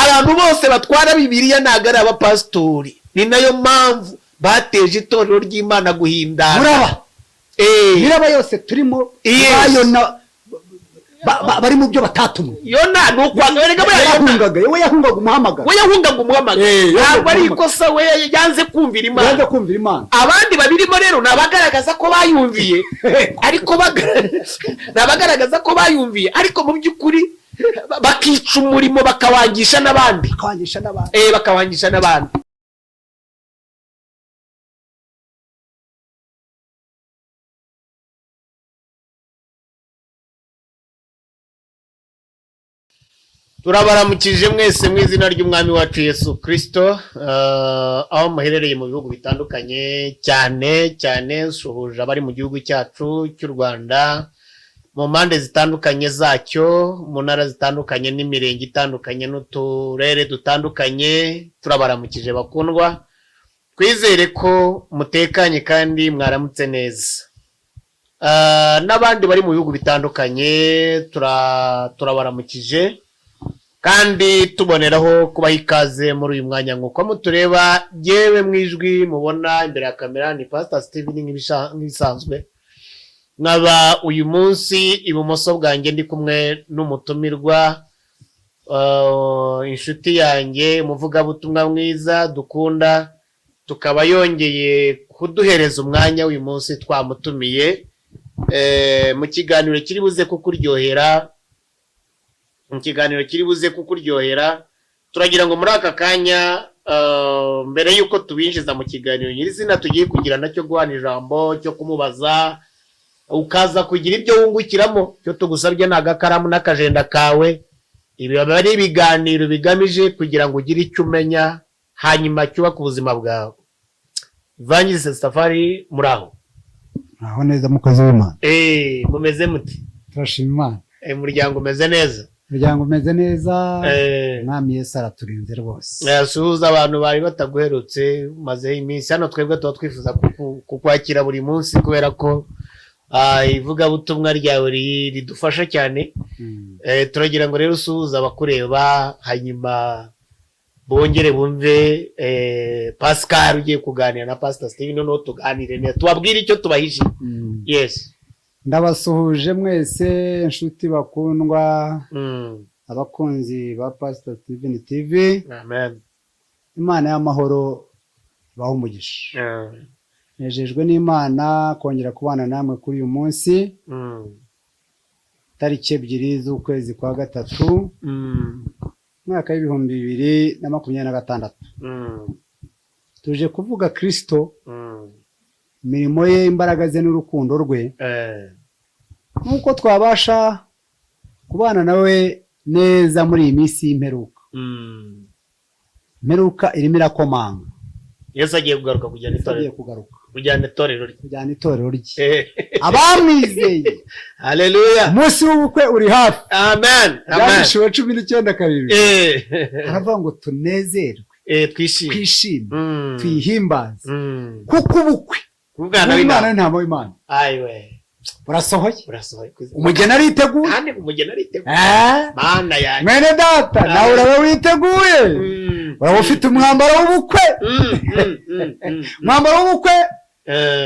abantu bose batwara Bibiliya ntago ari abapasitori. Ni nayo mpamvu bateje itorero ry'Imana guhindana. Muraba miraba yose turimo bayona bari mu byo batatumwe. Yona nukwanga erega yahungaga umuhamagara. We yahungaga umuhamagara. Ntabwo ari ikosa we yanze kumvira Imana. Abandi babirimo rero nabagaragaza ko bayumviye ariko nabagaragaza ko bayumviye ariko mu by'ukuri bakica umurimo bakawangisha n'abandi. Bakawangisha n'abandi. Turabaramukije mwese mu izina ry'Umwami wacu Yesu Kristo, aho muherereye mu bihugu bitandukanye cyane suhuje abari mu gihugu cyacu cy'u Rwanda, mu mpande zitandukanye zacyo, mu ntara zitandukanye n'imirenge itandukanye n'uturere dutandukanye. Turabaramukije bakundwa, twizere ko mutekanye kandi mwaramutse neza. N'abandi bari mu bihugu bitandukanye turabaramukije kandi tuboneraho kubaha ikaze muri uyu mwanya. Nk'uko mutureba yewe mu ijwi mubona imbere ya kamera ni Pastor Steven nk'ibisanzwe, nkaba uyu munsi ibumoso bwanjye ndi kumwe n'umutumirwa, inshuti yanjye, umuvugabutumwa mwiza dukunda, tukaba yongeye kuduhereza umwanya uyu munsi twamutumiye mu kiganiro kiri buze kukuryohera. Turagira ngo muri aka kanya mbere yuko tubinjiza mu kiganiro nyirizina tugiye kugira nacyo guhana ijambo cyo kumubaza, ukaza kugira ibyo wungukiramo. Cyo tugusabye ni agakaramu n'akajenda kawe. Ibi biba ari ibiganiro bigamije kugira ngo ugire icyo umenya hanyuma cyubaka ubuzima bwawe. Evangelist Safari, muraho? Aho neza mukozi w'Imana. Mumeze muti? Turashima Imana. Umuryango umeze neza? Umuryango umeze neza. Mwami Yesu araturinze rwose. Suhuza abantu bari bataguherutse maze iminsi hano. Twebwe tuba twifuza kukwakira buri munsi kubera ko ivugabutumwa ryawe ridufasha cyane. Turagira ngo rero usuhuza abakureba hanyuma bongere bumve Pascal ugiye kuganira na Pastor Steven, noneho tuganire neza tubabwire icyo tubahishe. Yes. Ndabasuhuje mwese inshuti bakundwa, abakunzi ba Pastor Steven TV. Amen. Imana y'amahoro baho umugisha. Nejejwe n'Imana kongera kubana namwe kuri uyu munsi, tariki 2 z'ukwezi kwa gatatu, mwaka w'ibihumbi 2026. Tuje kuvuga Kristo, imirimo ye, imbaraga ze n'urukundo rwe, nuko twabasha kubana nawe neza muri iyi minsi y'imperuka. Imperuka irimo irakomanga. Yesu agiye kugaruka kujyana itorero rye. Abamwizeye. Haleluya. Umunsi w'ubukwe uri hafi. Amen. Byanditswe 19:2. Aravuga ngo tunezerwe, twishime, twihimbaze, kuko ubukwe bw'Imana ntamo Imana. Ayiwe. Burasohoye. Umugeni ariteguye. Kandi umugeni ariteguye. Mana yanjye. Mwene data, nawe uraba witeguye. Uraba ufite umwambaro w'ubukwe. Umwambaro w'ubukwe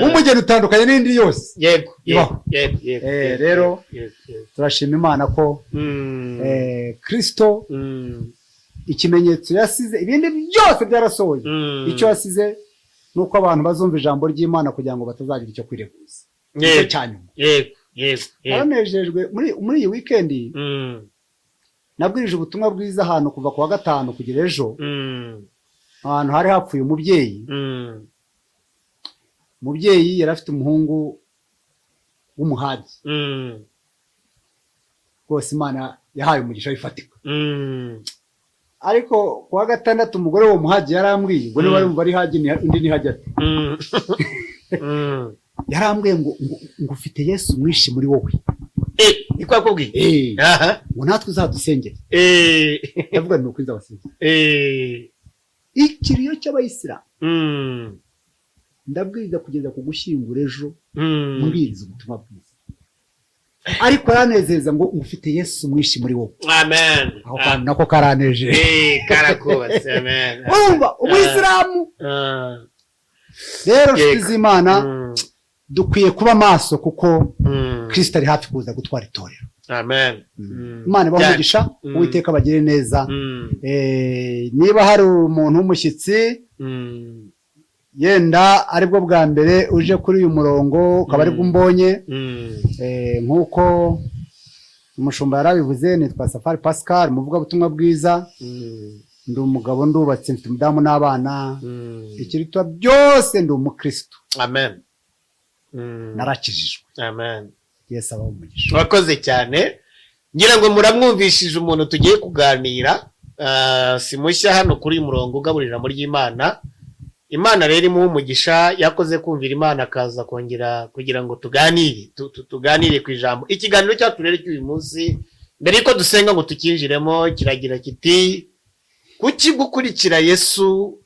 w'umugeni utandukanye n'indi yose. Yego. Rero turashima Imana ko Kristo ikimenyetso yasize, ibindi byose byarasohoye. Icyo yasize nuko abantu bazumva ijambo ry'Imana kugira ngo batazagira icyo kwireguza. Abanejejwe muri iyi weekend, nabwirije ubutumwa bwiza ahantu kuva ku wa gatanu kugera ejo. Ahantu hari hapfuye umubyeyi yari afite umuhungu w'umuhagi. Rwose Imana yahaye umugisha wifatika. Ariko ku wa gatandatu umugore wo muhagi yarambwiye ngo niba bari hagi undi ni hagi ati. Yarambwiye ngo ufite Yesu mwishi muri wowe. Niko yakubwiye? Ngo natwe uzadusengere. Ndavuga ni ukwiza abasengere. Ikiriyo cy'abayisilamu. Ndabwiriza kugeza ku gushyingura ejo, mbwiriza ubutumwa bwiza. ariko aranezeza ngo ufite Yesu mwinshi muri wowe. Amen. Aho kandi nako karaneje. Karakubatse. Amen. Umva umuyisilamu rero nshuti z'Imana dukwiye kuba maso kuko Kristo ari hafi kuza gutwara itorero. Amen. Imana ibamugisha, Uwiteka bagire neza. Niba hari umuntu w'umushyitsi yenda aribwo bwa mbere uje kuri uyu murongo ukaba aribwo umbonye, nk'uko umushumba yarabivuze, nitwa Safari Pascal, muvuga butumwa bwiza. Ndi umugabo ndubatse, mfite umudamu n'abana, ikiruta byose ndi umukristo. Amen. Narakijijwe. Amen. Yesu abaho umugisha. Wakoze cyane. Ngira ngo muramwumvishije umuntu tugiye kuganira, si mushya hano kuri murongo ugaburira muri y'Imana. Imana rero imuha umugisha, yakoze kumvira Imana akaza kongera kugira ngo tuganire ku ijambo. Ikiganiro cyacu rero cy'uyu munsi, mbere yuko dusenga ngo tukinjiremo, kiragira kiti kuki gukurikira Yesu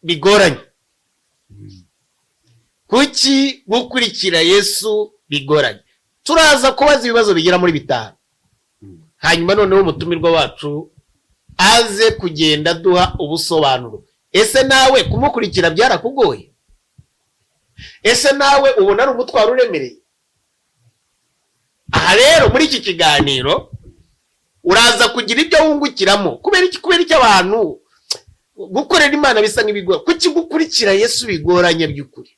bigoranye? Kuki gukurikira Yesu bigoranye? Turaza kubaza ibibazo bigera muri 5. Hanyuma noneho umutumirwa wacu aze kugenda duha ubusobanuro. Ese nawe kumukurikira byarakugoye? Ese nawe ubona ari umutwaro uremereye? Aha rero muri iki kiganiro uraza kugira ibyo wungukiramo. Kubera iki abantu gukorera Imana bisa nk'ibigora? Kuki gukurikira Yesu bigoranye by'ukuri?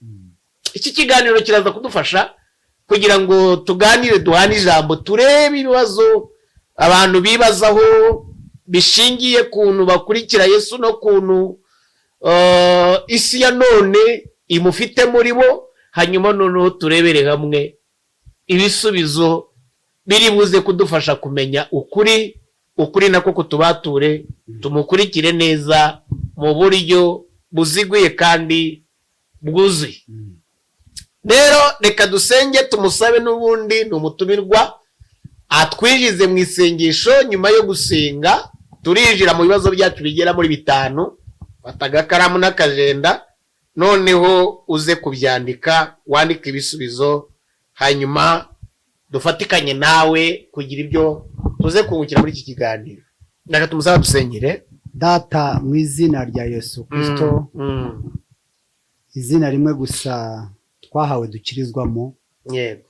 Iki kiganiro kiraza kudufasha kugira ngo tuganire, duhane ijambo, turebe ibibazo abantu bibazaho bishingiye kuntu bakurikira Yesu no kuntu isi ya none imufite muri bo. Hanyuma noneho turebere hamwe ibisubizo biri buze kudufasha kumenya ukuri nako kutubature, tumukurikire neza mu buryo buziguye kandi bwuzuye. Rero reka dusenge tumusabe, n'ubundi n'umutumirwa atwijize mu isengesho. Nyuma yo gusenga turijira mu bibazo byacu bigera muri 5. Fata karamu n'akajenda, noneho uze kubyandika, wandika ibisubizo, hanyuma dufatikanye nawe kugira ibyo tuze kungukira muri iki kiganiro. Ndaka tumusaba dusengere. Data, mu izina rya Yesu Kristo, izina rimwe gusa twahawe dukirizwamo, yego,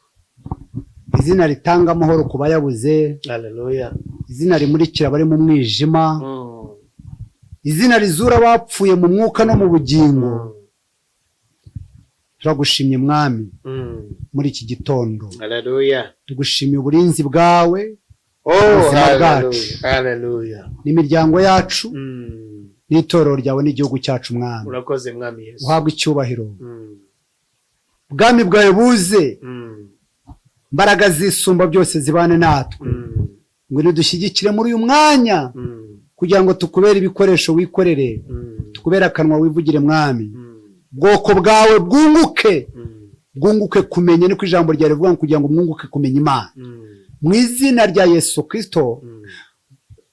izina ritanga amahoro ku bayabuze, haleluya, izina rimurikira abari mu mwijima, izina rizura abapfuye mu mwuka no mu bugingo. Turagushimye Mwami muri iki gitondo. Haleluya. Tugushimiye uburinzi bwawe, haleluya, n'imiryango yacu, n'itorero ryawe n'igihugu cyacu Mwami. Urakoze Mwami Yesu. Uhabwe icyubahiro. Ubwami bwawe buze, mbaraga zisumba byose zibane natwe, ngo nidushyigikire muri uyu mwanya kugira ngo tukubere ibikoresho wikorere, tukubere akanwa wivugire Mwami. Bwoko bwawe bwunguke kumenya, niko ijambo ryawe rivuga, kugira ngo mwunguke kumenya Imana. Mu izina rya Yesu Kristo,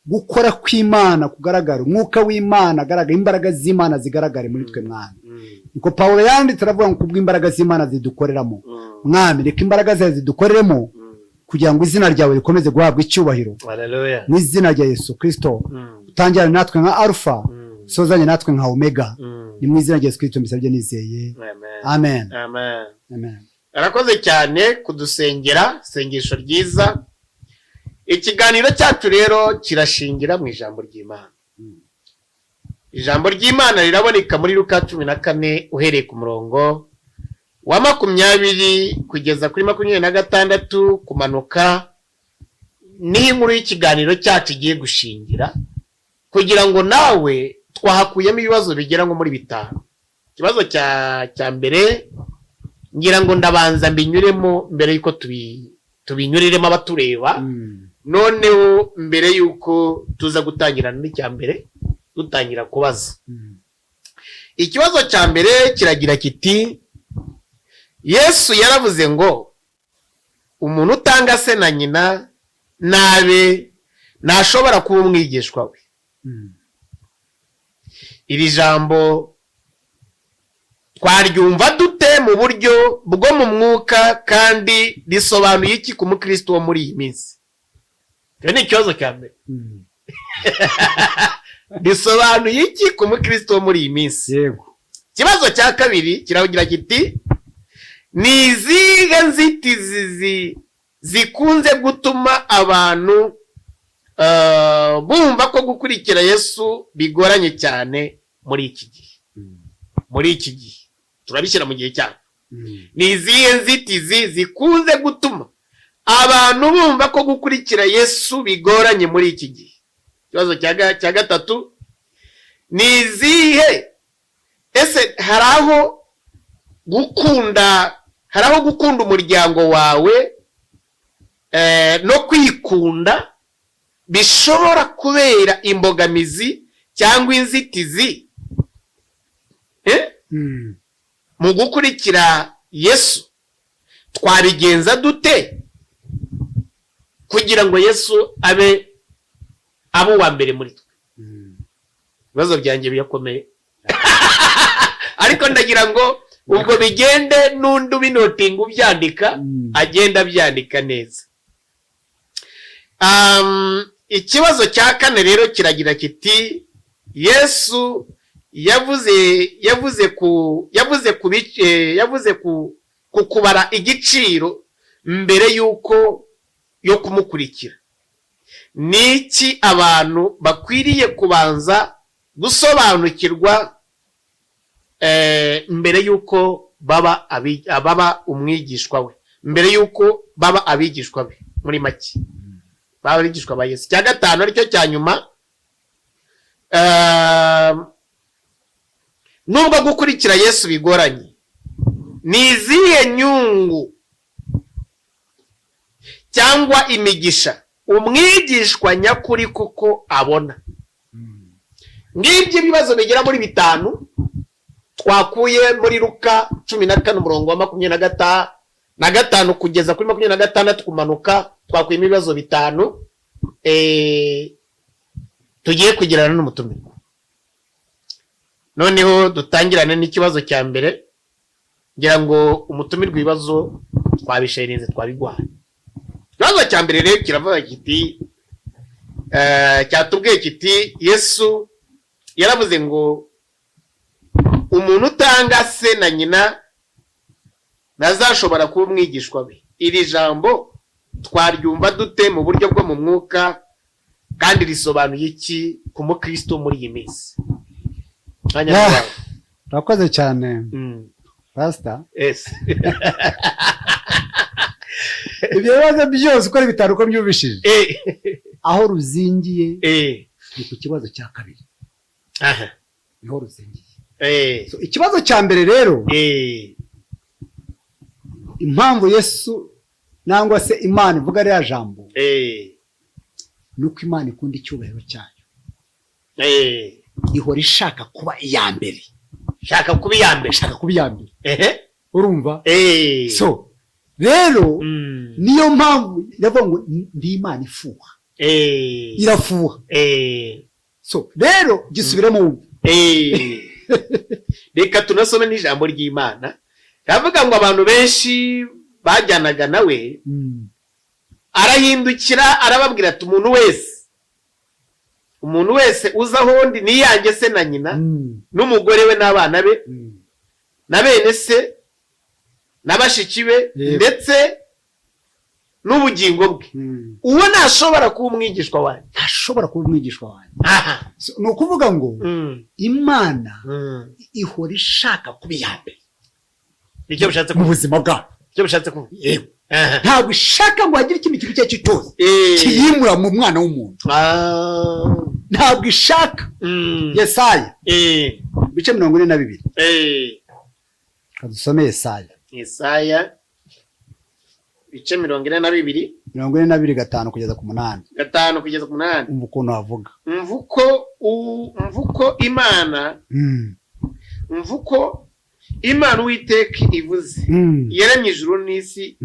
gukora kw'Imana kugaragara, umwuka w'Imana agaragara, imbaraga z'Imana zigaragare muri twe Mwami. Niko Pawulo yanditse aravuga ngo kubw'imbaraga z'Imana zidukoreramo. Mwami, reka imbaraga zawe zidukoreremo kugira ngo izina ryawe rikomeze guhabwa icyubahiro. Haleluya. Mu izina rya Yesu Kristo, utangirane natwe nka Alpha, usozanye natwe nka Omega. Ni mu izina rya Yesu Kristo mbisabye nizeye. Amen. Amen. Amen. Arakoze cyane kudusengera, sengesho ryiza. Ikiganiro cyacu rero kirashingira mu ijambo ry'Imana. Ijambo ry'Imana riraboneka muri Luka 14 uhereye ku murongo wa 20 kugeza kuri 26 kumanuka. Ni inkuru y'ikiganiro cyacu igiye gushingira, kugira ngo nawe twahakuyemo ibibazo bigera nko muri 5. Ikibazo cya mbere ngira ngo ndabanza mbinyuremo mbere yuko tubinyuriremo abatureba. Noneho mbere yuko tuza gutangira n'icya mbere, dutangira kubaza. Ikibazo cya mbere kiragira kiti, Yesu yaravuze ngo umuntu utanga se na nyina ntashobora kuba umwigishwa we. Iri jambo twaryumva dute dute mu buryo bwo mu mwuka kandi risobanuye iki ku mukristo wo muri iyi minsi? Icyo ni ikibazo cya mbere. Risobanuye iki ku mukristo wo muri iyi minsi? Yego. Ikibazo cya kabiri kiragira kiti ni izihe nzitizi zikunze gutuma abantu bumva ko gukurikira Yesu bigoranye cyane muri iki gihe? Muri iki gihe turabishyira mu gihe cyane. Ni izihe nzitizi zikunze gutuma abantu bumva ko gukurikira Yesu bigoranye muri iki gihe? Ikibazo cya gatatu ni izihe, ese hari aho gukunda umuryango wawe no kwikunda bishobora kubera imbogamizi cyangwa inzitizi mu gukurikira Yesu? Twabigenza dute kugira ngo Yesu abe uwa mbere muri twe? Ibibazo byanjye birakomeye ariko ndagira ngo ubwo bigende n'undi ubinotinga ubyandika agenda abyandika neza. Ikibazo cya kane rero kiragira kiti Yesu yavuze ku kubara igiciro mbere yo kumukurikira. Niki abantu bakwiriye kubanza gusobanukirwa mbere yuko baba umwigishwa we, mbere yuko baba abigishwa be? Muri make baba abigishwa ba Yesu. Cya gatanu aricyo cya nyuma, nubwo gukurikira Yesu bigoranye, ni izihe nyungu cyangwa imigisha umwigishwa nyakuri kuko abona? Ngibyo ibibazo bigera muri 5 twakuye muri Luka 14 umurongo wa 25 kugeza kuri 26 kumanuka. Twakuyemo ibibazo 5 tugiye kugirana n'umutumirwa. Noneho dutangirane n'ikibazo cya mbere, ngira ngo umutumirwa ibibazo twabisharinze twabigwaye. Ikibazo cya mbere rero kiravuga kiti cyatubwiye kiti Yesu yaravuze ngo umuntu utanga se na nyina ntazashobora kuba umwigishwa we. Iri jambo twaryumva dute mu buryo bwo mu mwuka kandi risobanuye iki ku mukristo muri iyi minsi? Urakoze cyane Pastor. Yes. Ibyo bibazo byose uko ari bitanu uko byumvishije aho ruzingiye ni ku kibazo cya kabiri. Niho ruzingiye. So ikibazo cya mbere rero, impamvu Yesu nangwa se Imana ivuga rya jambo nuko Imana ikunda icyubahiro cyayo. Ihora ishaka kuba iya mbere, shaka kuba iya mbere. Urumva? So rero niyo mpamvu ndavuga ngo ndi Imana ifuha, irafuha. So rero gisubiremo. Reka tunasome n'ijambo ry'Imana. Ravuga ngo abantu benshi bajyanaga nawe arahindukira arababwira ati umuntu wese uza ahondi niyange se na nyina n'umugore we n'abana be na bene se n'abashiki be ndetse n'ubugingo bwe, uwo ntashobora kuba umwigishwa wanjye. Ntashobora kuba umwigishwa wanjye. Ni ukuvuga ngo Imana ihora ishaka kuba iya mbere. Icyo bishatse mu buzima bwawe. Icyo bishatse kuvuga. Ntabwo ishaka ngo hagire ikintu kibi cyo cyose kiyimura mu mwana w'umuntu. Ntabwo ishaka. Yesaya bice 42. Kadusome Yesaya bice 42 5 kugeza ku 8. 5 kugeza ku 8. Umva ukuntu havuga. Mvuko Imana Uwiteka ivuze. Yaremye ijuru n'isi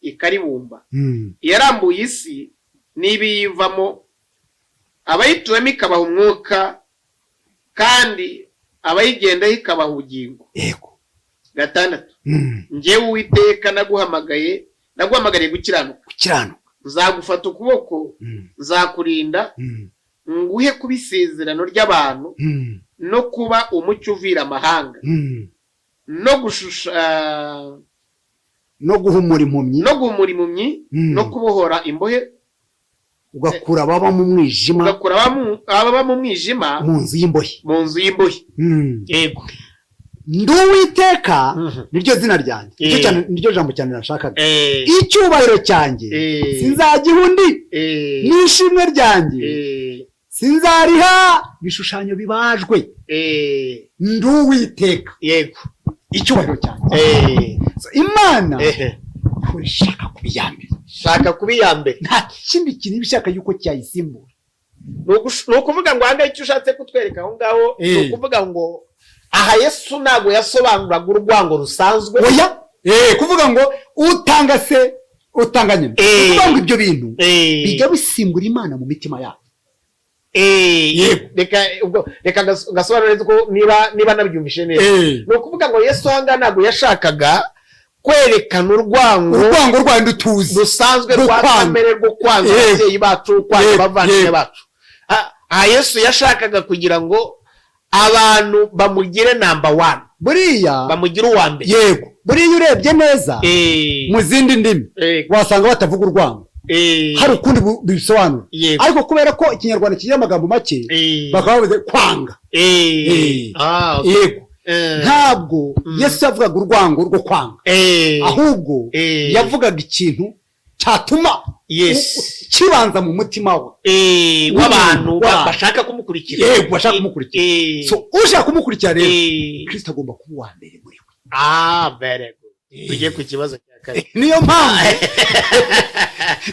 ikaribumba. Yarambuye isi n'ibiyivamo, abayituyemo ikabaha umwuka kandi abayigendaho ikabaha ubugingo. Yego. gatandatu njyewe Uwiteka naguhamagariye gukiranuka nzagufata ukuboko nzakurinda nguhe kuba isezerano ry'abantu no kuba umucyo uvira amahanga no guhumura impumyi no kubohora imbohe ugakura ababa mu mwijima mu nzu y'imbohe yego ndi Uwiteka niryo zina ryanjye niryo jambo cyane nashakaga icyubahiro cyanjye sinzagiha undi n'ishimwe ryanjye sinzariha ibishushanyo bibajwe ndi Uwiteka yego icyubahiro cyanjye Imana shaka kuba iya mbere nta kindi kintu bishaka yuko cyayisimbura ni ukuvuga ngo ahangaha icyo ushatse kutwereka aho ngaho ni ukuvuga ngo aha Yesu ntabwo yasobanuraga urwango rusanzwe oya kuvuga ngo utanga se utanga nyine kuvuga ngo ibyo bintu bijya bisimbura Imana mu mitima yabo reka gasobanure ko niba nabyumvishe neza ni ukuvuga ngo Yesu ahangaha ntabwo yashakaga kwerekana urwango rwandi tuzi rusanzwe rwa kamere rwo kwanga ababyeyi bacu kwanga abavandimwe bacu Yesu yashakaga kugira ngo abantu bamugire number 1 buriya bamugira uwa mbere yego buriya urebye neza mu zindi ndimi wasanga batavuga urwango hari ukundi bisobanura ariko kubera ko ikinyarwanda kigira amagambo make bakaba bavuze kwanga yego ntabwo Yesu yavugaga urwango rwo kwanga ahubwo yavugaga ikintu cyatuma kibanza mu mutima we w'abantu bashaka kumukurikira yego bashaka kumukurikira so ushaka kumukurikira rero Kristo agomba kuba uwa mbere muri we very good tujye ku kibazo cya kare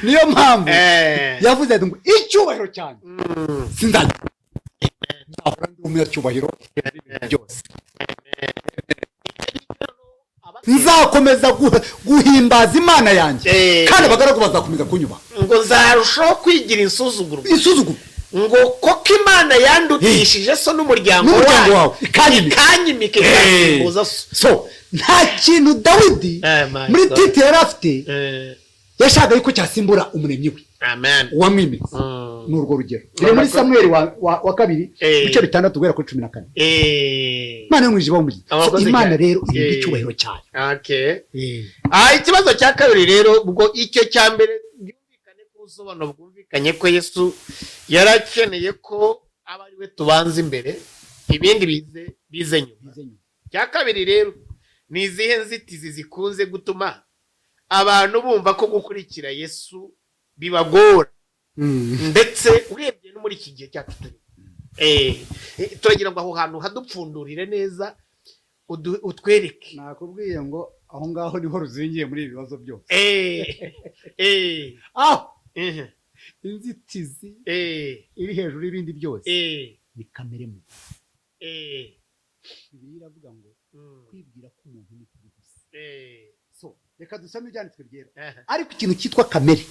niyo mpamvu yavuze ngo icyubahiro cyane sinzajya ahora ndi umunyacyubahiro byose nzakomeza guhimbaza Imana yanjye kandi abagaragu bazakomeza kunyuba ngo nzarushaho kwigira insuzugurwa ngo koko Imana yandutishije so n'umuryango wawe ikanyimike so nta kintu Dawidi muri titi yari afite yashaka yuko cyasimbura umuremyi we uwamwimitse ni urwo rugero rero muri Samweli wa kabiri ibice 6 guhera kuri 14 Imana y'umwijima w'umugisha Imana rero iri icyubahiro cyayo ikibazo cya kabiri rero ubwo icyo cya mbere byumvikane ko ubusobanuro bwumvikanye ko Yesu yarakeneye ko aba ari we tubanza imbere ibindi bize nyuma cya kabiri rero ni izihe nzitizi zikunze gutuma abantu bumva ko gukurikira Yesu bibagora ndetse urebye no muri iki gihe cyacu turagira ngo aho hantu hadupfundurire neza utwereke nakubwiye ngo aho ngaho niho ruzingiye muri ibi bibazo byose inzitizi iri hejuru y'ibindi byose ni kamere mu Bibiliya iravuga ngo kwibwira ko umuntu ni kuri gusa so reka dusome ibyanditswe byera ariko ikintu cyitwa kamere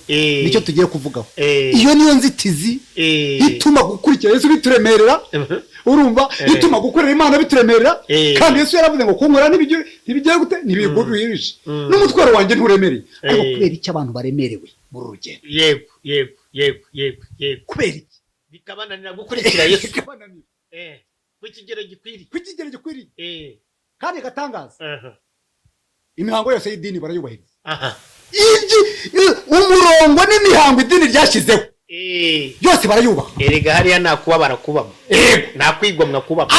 nicyo tugiye kuvugaho iyo niyo nzitizi ituma gukurikira Yesu bituremerera urumva ituma gukorera Imana bituremerera kandi Yesu yaravuze ngo kunkora ntibigiye gute ntibigurisha n'umutwaro wanjye nturemereye ariko kubera iki abantu baremerewe muri rugendo yego kubera iki bikabananira gukurikira Yesu ku kigero gikwiriye kandi gatangaza imihango yose y'idini barayubahiriza umurongo n'imihango idini ryashyizeho byose barayubaha erega hariya nakuba barakubamo nakwigomwa kubamo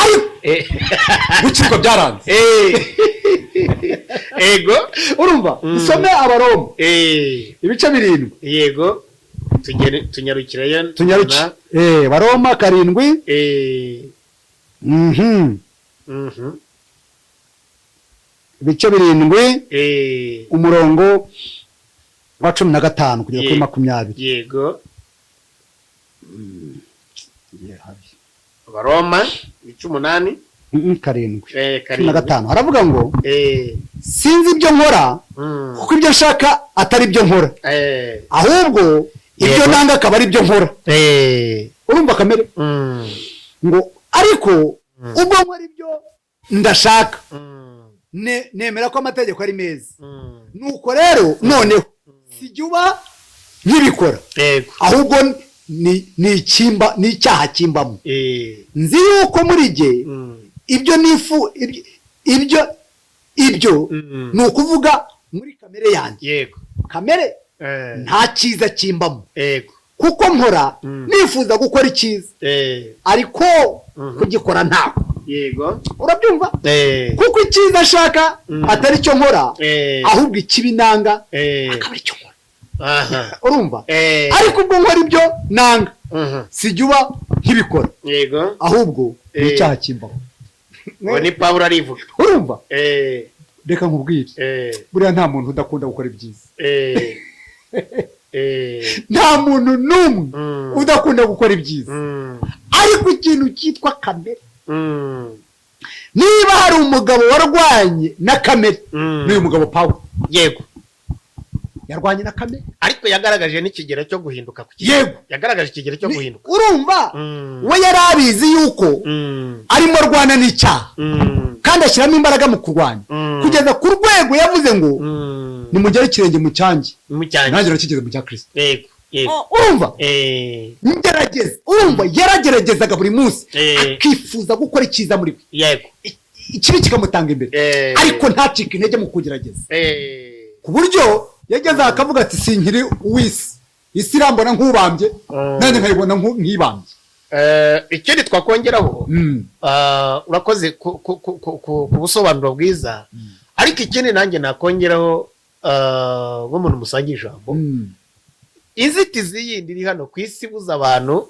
gukirwa byaranze ego urumva usome Abaroma ibice 7 yego tunyarukirayo Baroma 7 ibice 7 umurongo wa 15 kugera kuri 20 yego Baroma 8 7 haravuga ngo sinzi ibyo nkora kuko ibyo nshaka atari ibyo nkora ahubwo ibyo nanga akaba ari ibyo nkora urumva kamere ngo ariko ubwo nkora ibyo ndashaka nemera ko amategeko ari meza. Nuko rero noneho sijya uba nkibikora, ahubwo ni icyaha kimbamo. Nzi yuko muri jye ibyo ni ukuvuga muri kamere yanjye. Kamere nta cyiza kimbamo, kuko nkora nifuza gukora icyiza, ariko kugikora ntabwo. Urabyumva? Kuko icyiza ashaka atari cyo nkora, ahubwo ikibi nanga akaba ari cyo nkora. Urumva? Ariko ubwo nkora ibyo nanga sijya uba nkibikora, ahubwo ni icyaha kimbamo. Ni Pawulo arivuga. Urumva? Reka nkubwire, buriya nta muntu udakunda gukora ibyiza. Nta muntu n'umwe udakunda gukora ibyiza, ariko ikintu cyitwa kamere. Niba hari umugabo warwanye na kamere, n'uyu mugabo Pawulo yarwanye na kamere, ariko yagaragaje n'ikigero cyo guhinduka. Yagaragaje ikigero cyo guhinduka. Urumva? We yari abizi yuko arimo arwana n'icyaha, kandi ashyiramo imbaraga mu kurwanya, kugeza ku rwego yavuze ngo nimugere ikirenge mu cyanjye, nanjye nakigeze mu cya Kristo. Urumva? Ngerageza. Urumva? Yarageragezaga buri munsi, akifuza gukora icyiza muri we, ikibi kikamutanga imbere, ariko ntacike intege mu kugerageza, ku buryo yageze akavuga ati sinkiri uw'isi, isi irambona nk'ubambye, nanjye nkayibona nk'ibambye. Ikindi twakongeraho, urakoze ku busobanuro bwiza, ariko ikindi nanjye nakongeraho nk'umuntu musangiye ijambo, inzitizi yindi iri hano ku isi ibuza abantu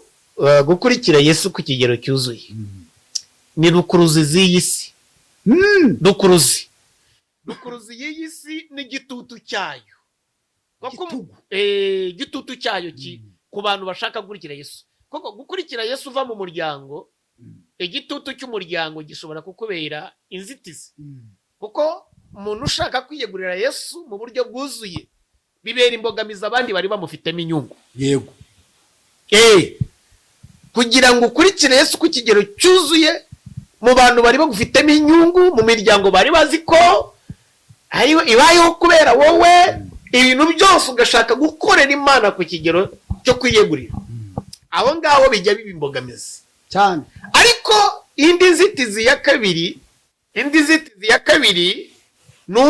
gukurikira Yesu ku kigero cyuzuye, ni rukuruzi z'iyi si. Rukuruzi y'iyi si n'igitutu cyayo, igitutu cyayo ku bantu bashaka gukurikira Yesu. Kuko gukurikira Yesu uva mu muryango, igitutu cy'umuryango gishobora kukubera inzitizi, kuko umuntu ushaka kwiyegurira Yesu mu buryo bwuzuye bibera imbogamizi abandi bari bamufitemo inyungu. Kugira ngo ukurikire Yesu ku kigero cyuzuye mu bantu bari bagufitemo inyungu, mu miryango bari bazi ko ibayeho kubera wowe, ibintu byose ugashaka gukorera Imana ku kigero cyo kwiyegurira, aho ngaho bijya biba imbogamizi cyane. Ariko indi nzitizi ya kabiri ni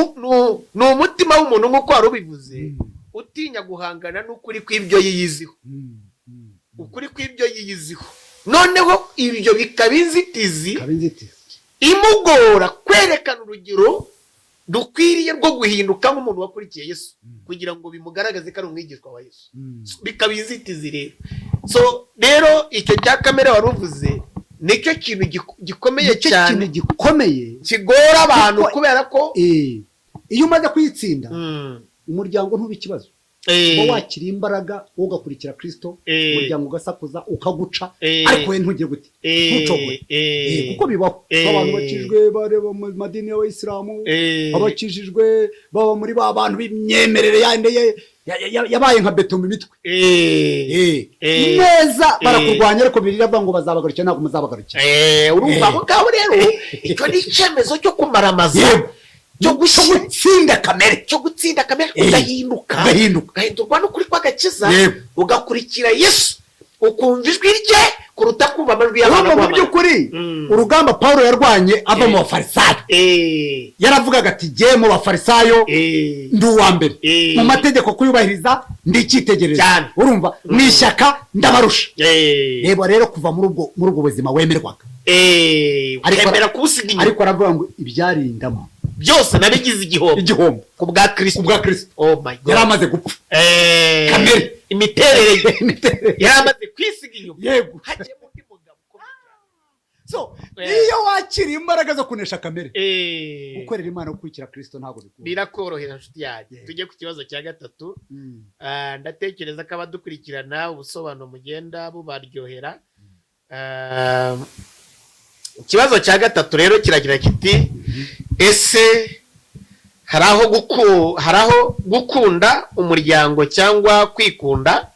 umutima w'umuntu nk'uko wari ubivuze, utinya guhangana n'ukuri kw'ibyo yiyiziho. Ukuri kw'ibyo yiyiziho, noneho ibyo bikaba inzitizi imugora kwerekana urugero dukwiriye rwo guhinduka nk'umuntu wakurikiye Yesu, kugira ngo bimugaragaze ko ari umwigishwa wa Yesu. Bikaba inzitizi rero. Rero icyo cya kamere wari uvuze nicyo kintu gikomeye cyane, kigora abantu, kubera ko iyo umaze kuyitsinda umuryango ntuba ikibazo. Uba wakiriye imbaraga, ugakurikira Kristo, umuryango ugasakuza ukaguca, ariko we ntugire gute, ntucogwe. Kuko bibaho abantu bakijijwe bareba mu madini y'Abayisilamu, abakijijwe baba muri ba bantu b'imyemerere yabaye nka beto mu mitwe. Neza barakurwanya, ariko biriravuga ngo bazabagarukira, ntabwo muzabagarukira. Urumva aho ngaho rero, icyo ni icyemezo cyo kumaramaza, cyo gutsinda kamere, ugahindurwa n'ukuri kw'agakiza, ugakurikira Yesu, ukumva ijwi rye kuruta kumva amajwi y'abantu. Mu by'ukuri urugamba Pawulo yarwanye ava mu bafarisayo, yaravugaga ati jye mu bafarisayo ndi uwa mbere, mu mategeko kuyubahiriza ndi icyitegererezo. Urumva? Mu ishyaka ndabarusha. Rero kuva muri ubwo buzima wemerwaga, ariko aravuga ngo ibyarindamo byose nabigize igihombo ku bwa Kristo. Oh my God, yari amaze gupfa. Kamere, imiterere yari amaze kwisiga inyuma, hajyemo undi mugabo ukomeye. Iyo wakiriye imbaraga zo kunesha kamere, gukorera Imana, gukurikira Kristo ntabwo birakorohera. Nshuti yanjye, tujye ku kibazo cya gatatu. Ndatekereza ko abadukurikirana ubusobanuro mugenda bubaryohera. Ikibazo cya gatatu rero kiragira kiti, ese hari aho gukunda umuryango cyangwa kwikunda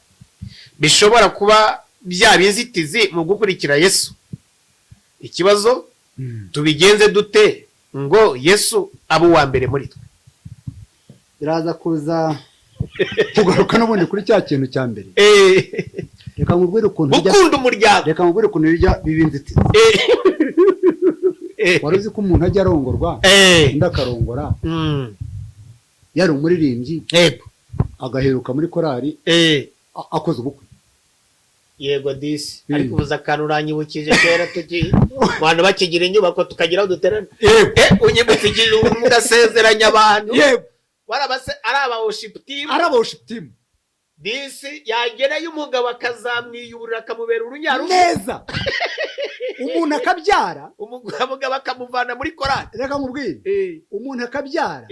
bishobora kuba byaba inzitizi mu gukurikira Yesu? Ikibazo, tubigenze dute ngo Yesu abo wa mbere muri twe. biraza kuza kugaruka n'ubundi kuri cya kintu cya mbere. Reka nkubwire ukuntu gukunda umuryango. Reka nkubwire ukuntu biba inzitizi. Wari uzi ko umuntu ajya arongorwa undi akarongora yari umuririmbyi agaheruka muri korari akoze ubukwe. Yego disi ariko ubuza akantu uranyibukije kera tugiye abantu bakigira inyubako tukagira aho duterana. Unyibutse igihe mugasezeranya abantu warabase araba worship team disi yagereye umugabo akazamwiyurira akamubera urunyaru neza umuntu akabyara umugabo akamuvana muri korari. Reka nkubwire umuntu akabyara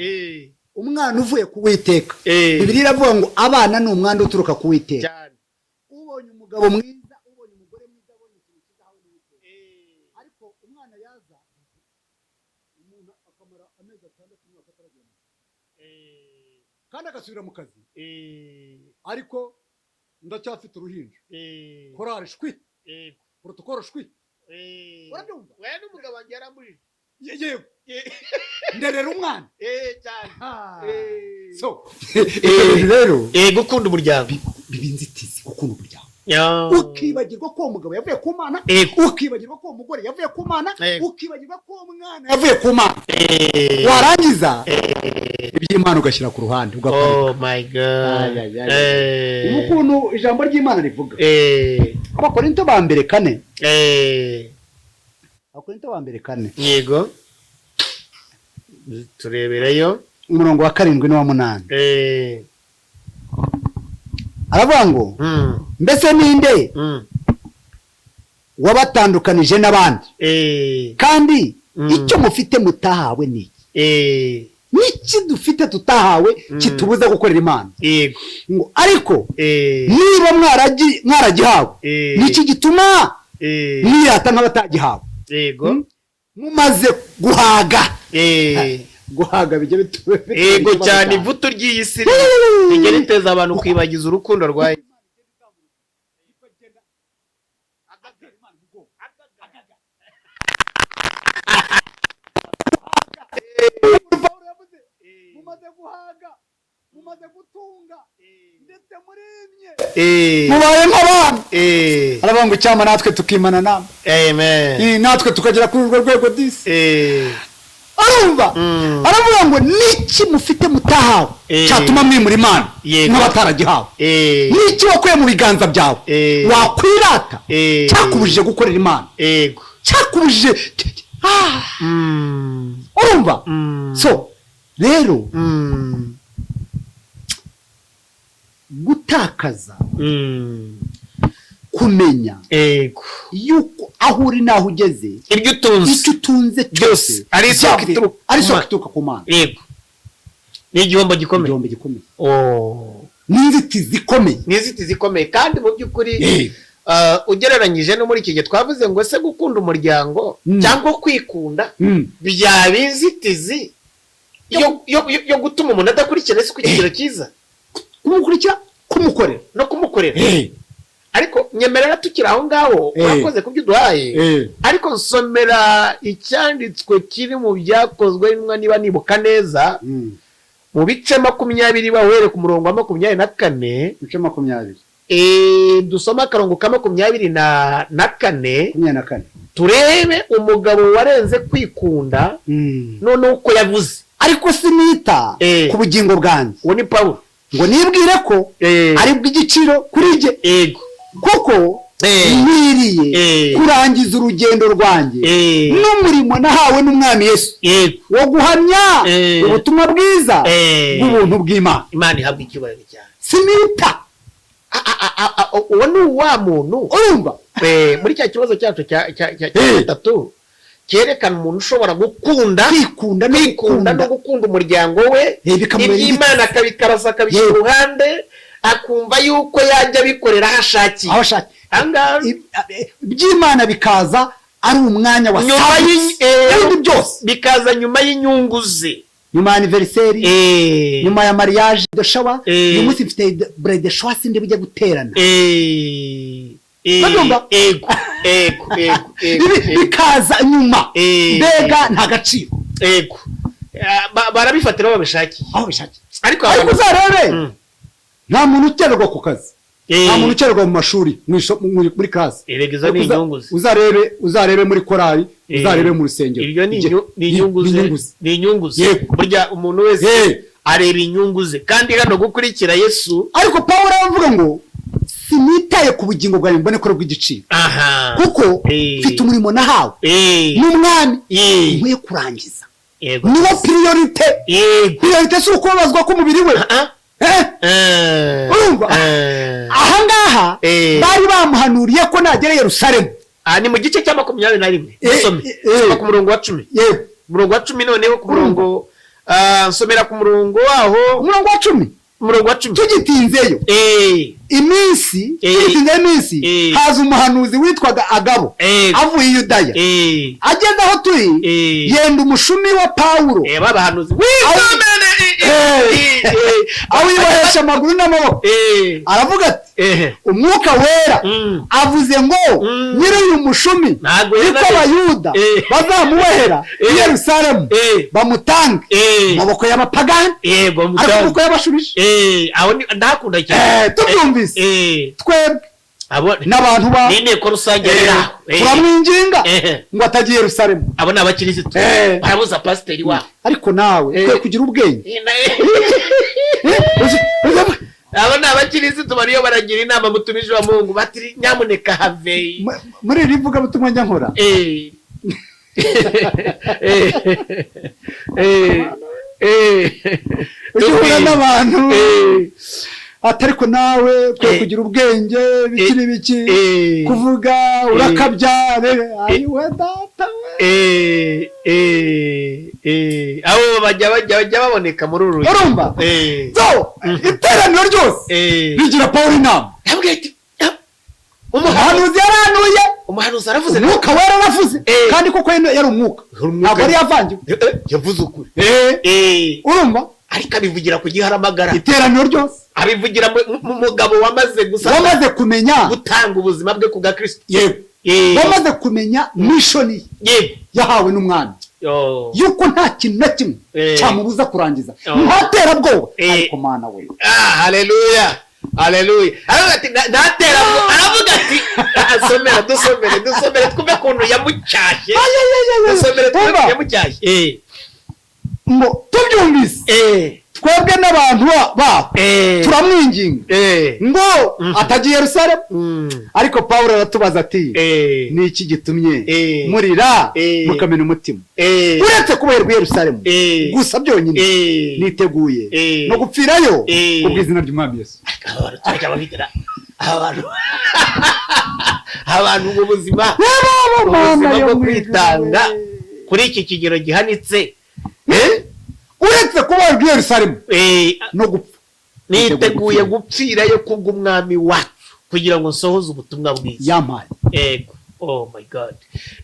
umwana uvuye ku Uwiteka. Bibiliya iravuga ngo abana ni umwanda uturuka ku Uwiteka. Ubonye umugabo mwiza, ubonye umugore mwiza, ubonye ikintu cyiza aho n'Uwiteka. Ariko umwana yaza umuntu akamara amezi 6 mwaka ataragenda kandi agasubira mu kazi ariko ndacyafite uruhinja korari shwi protokolo shwi urabyumva we n'umugabo wanjye yaramurije yego nderera umwana cyane so rero gukunda umuryango bibinzitizi gukunda umuryango ukibagirwa ko umugabo yavuye ku Mana ukibagirwa ko umugore yavuye ku Mana ukibagirwa ko umwana yavuye ku Mana warangiza iby'Imana ugashyira ku ruhande ugaparika. Oh my god ukuntu ijambo ry'Imana rivuga Abakorinto ba mbere 4 Abakorinto ba mbere 4 yego turebereyo umurongo wa 7 n'uwa 8 aravuga ngo mbese ninde wabatandukanije n'abandi kandi icyo mufite mutahawe ni niki dufite tutahawe kitubuza gukorera Imana. Ngo ariko niba mwaragihawe niki gituma mwirata nk'abatagihawe mumaze guhaga guhaga bijye bituwe yego cyane ivuto ry'iyisi rigere iteza abantu kwibagiza urukundo rwaye. mumaze guhaga mumaze gutunga ndetse murimye mubaye nk'abana aravuga ngo cyama natwe tukimana namwe. Amen. Natwe tukagera kuri urwo rwego disi. Arumva aravuga ngo niki mufite mutahawe cyatuma mwimura Imana n'abataragihawe. Niki wakuye mu biganza byawe wakwirata cyakubujije gukorera Imana cyakubujije urumva. So rero gutakaza kumenya yuko aho uri naho ugeze ibyo utunze cyose ari soko ituruka ku Mana. Yego ni igihombo gikomeye n'inzitizi zikomeye kandi mu by'ukuri ugereranyije no muri iki gihe twavuze ngo se gukunda umuryango cyangwa kwikunda byaba inzitizi yo gutuma umuntu adakurikira ese ku kigero cyiza kumukurikira kumukorera ariko nyemerera tukiri aho ngaho urakoze kubyo uduhaye ariko nsomera icyanditswe kiri mu byakozwe niba nibuka neza mu bice 20 bahere ku murongo wa 24 bice 20 dusoma akarongo ka 24 turebe umugabo warenze kwikunda none uko yavuze ariko sinita ku bugingo bwanjye. Uwo ni Pawulo ngo nibwire ko ari bw'igiciro kuri jye kuko nkwiriye kurangiza urugendo rwanjye n'umurimo nahawe n'Umwami Yesu wo guhamya ubutumwa bwiza bw'ubuntu bw'Imana. Imana ihabwa icyubahiro cyane. Sinita uwo ni wa muntu urumva muri cya kibazo cyacu cya 3 cyerekana umuntu ushobora kwikunda no gukunda umuryango we iby'Imana akabikarasa akabishyira uruhande akumva yuko yajya bikorera hashakiye iby'Imana bikaza ari umwanya wa ibindi byose bikaza nyuma y'inyungu ze, nyuma ya anniversaire, nyuma ya mariage de shower, uyu munsi mfite bread de shower sindi bijya guterana bikaza nyuma mbega nta gaciro. barabifatira aho babishakiye ariko uzarebe nta muntu ukererwa ku kazi nta muntu ukererwa mu mashuri muri class uzarebe muri korali uzarebe mu rusengero ibyo ni inyungu ze burya umuntu wese areba inyungu ze kandi hano gukurikira Yesu ariko Pawulo aravuga ngo sinitaye ku bugingo bwawe mbone ko bw'igiciro kuko mfite umurimo nahawe n'umwami nkwiye kurangiza niba priorite si ukubabazwa k'umubiri we urumva ahangaha bari bamuhanuriye ko nagera Yerusalemu ni mu gice cya 21 dusome ku murongo wa 10 umurongo wa 10 noneho ku murongo nsomera ku murongo waho umurongo wa 10 tugitinzeyo iminsi haza umuhanuzi witwaga Agabo avuye i Yudaya ageze aho turi yenda umushumi wa Pawulo babahanuzi awibohesha amaguru n'amaboko aravuga ati umwuka wera avuze ngo nyiri uyu mushumi niko abayuda bazamubohera i Yerusalemu bamutange amaboko y'abapagani amaboko y'abashubije ndakunda cyane tubyumvise twebwe n'abantu n'inteko rusange turamwinginga ngo atagiye Yerusalemu abo ni abakirisitu barabuza pasiteri wabo ariko nawe ukwiye kugira ubwenge abo ni abakirisitu bariyo baragira inama mutumije wa Mungu bati nyamuneka have muri iri vugabutumwa njya nkora ujya n'abantu atariko nawe kwe kugira ubwenge biki kuvuga urakabyare ayiwe data abo bajya baboneka muri uru urumva so iteraniro ryose rigira Pawulo inama umuhanuzi yaranuye umuhanuzi aravuze umwuka wera aravuze kandi koko yari umwuka ntabwo yari yavangiwe yavuze ukuri urumva ariko abivugira ku giharamagara iteraniro ryose abivugira mu mugabo wamaze kumenya gutanga ubuzima bwe ku bwa Kristo wamaze kumenya mission yahawe n'umwami yuko nta kintu na kimwe cyamubuza kurangiza ntaterabwoba ariko mana we haleluya aravuga ati dusomere twumve ukuntu yamucyashye ngo tubyumvise twebwe n'abantu babo turamwinginga ngo atagiye Yerusalemu ariko Pawulo aratubaza ati ni iki gitumye murira mukamena umutima uretse kuboherwa i Yerusalemu gusa byonyine niteguye no gupfirayo kubw'izina ry'umwami Yesu abantu mu buzima bwo kwitanga kuri iki kigero gihanitse uretse kuboherwa i Yerusalemu no gupfa niteguye gupfirayo kubw'umwami wacu kugira ngo nsohoze ubutumwa bwiza yampaye yego oh my god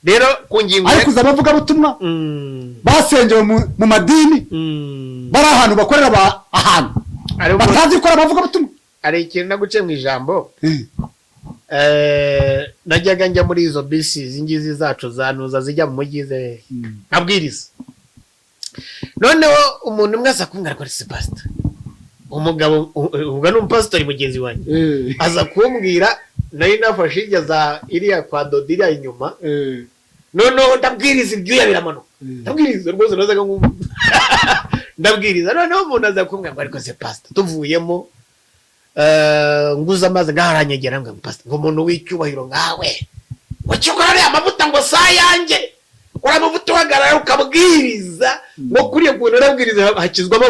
rero ku ngingo ariko uzabavuga butumwa basengewe mu madini bari ahantu bakorera ahantu batazi gukora bavuga butumwa ari ikintu naguce mu ijambo najyaga njya muri izo bisi zingizi zacu zanuza zijya mu mujyi abwiriza noneho umuntu umwe aza kumbwira ko ari pastor umugabo ubwo ni umupasitori mugenzi wanjye aza kumbwira nari nafashe irya za iriya kwa dodira inyuma noneho ndabwiriza ibyuya biramanuka ndabwiriza rwose nazaga ndabwiriza noneho umuntu aza kumbwira ngo ariko se pastor tuvuyemo nguza amazi ngaharanyegera ngo pastor ngo umuntu w'icyubahiro ngawe wacyukorera amavuta ngo sayange uramuvuta uhagarara ukabwiriza ngo kuriye kuntu arabwiriza hakizwamo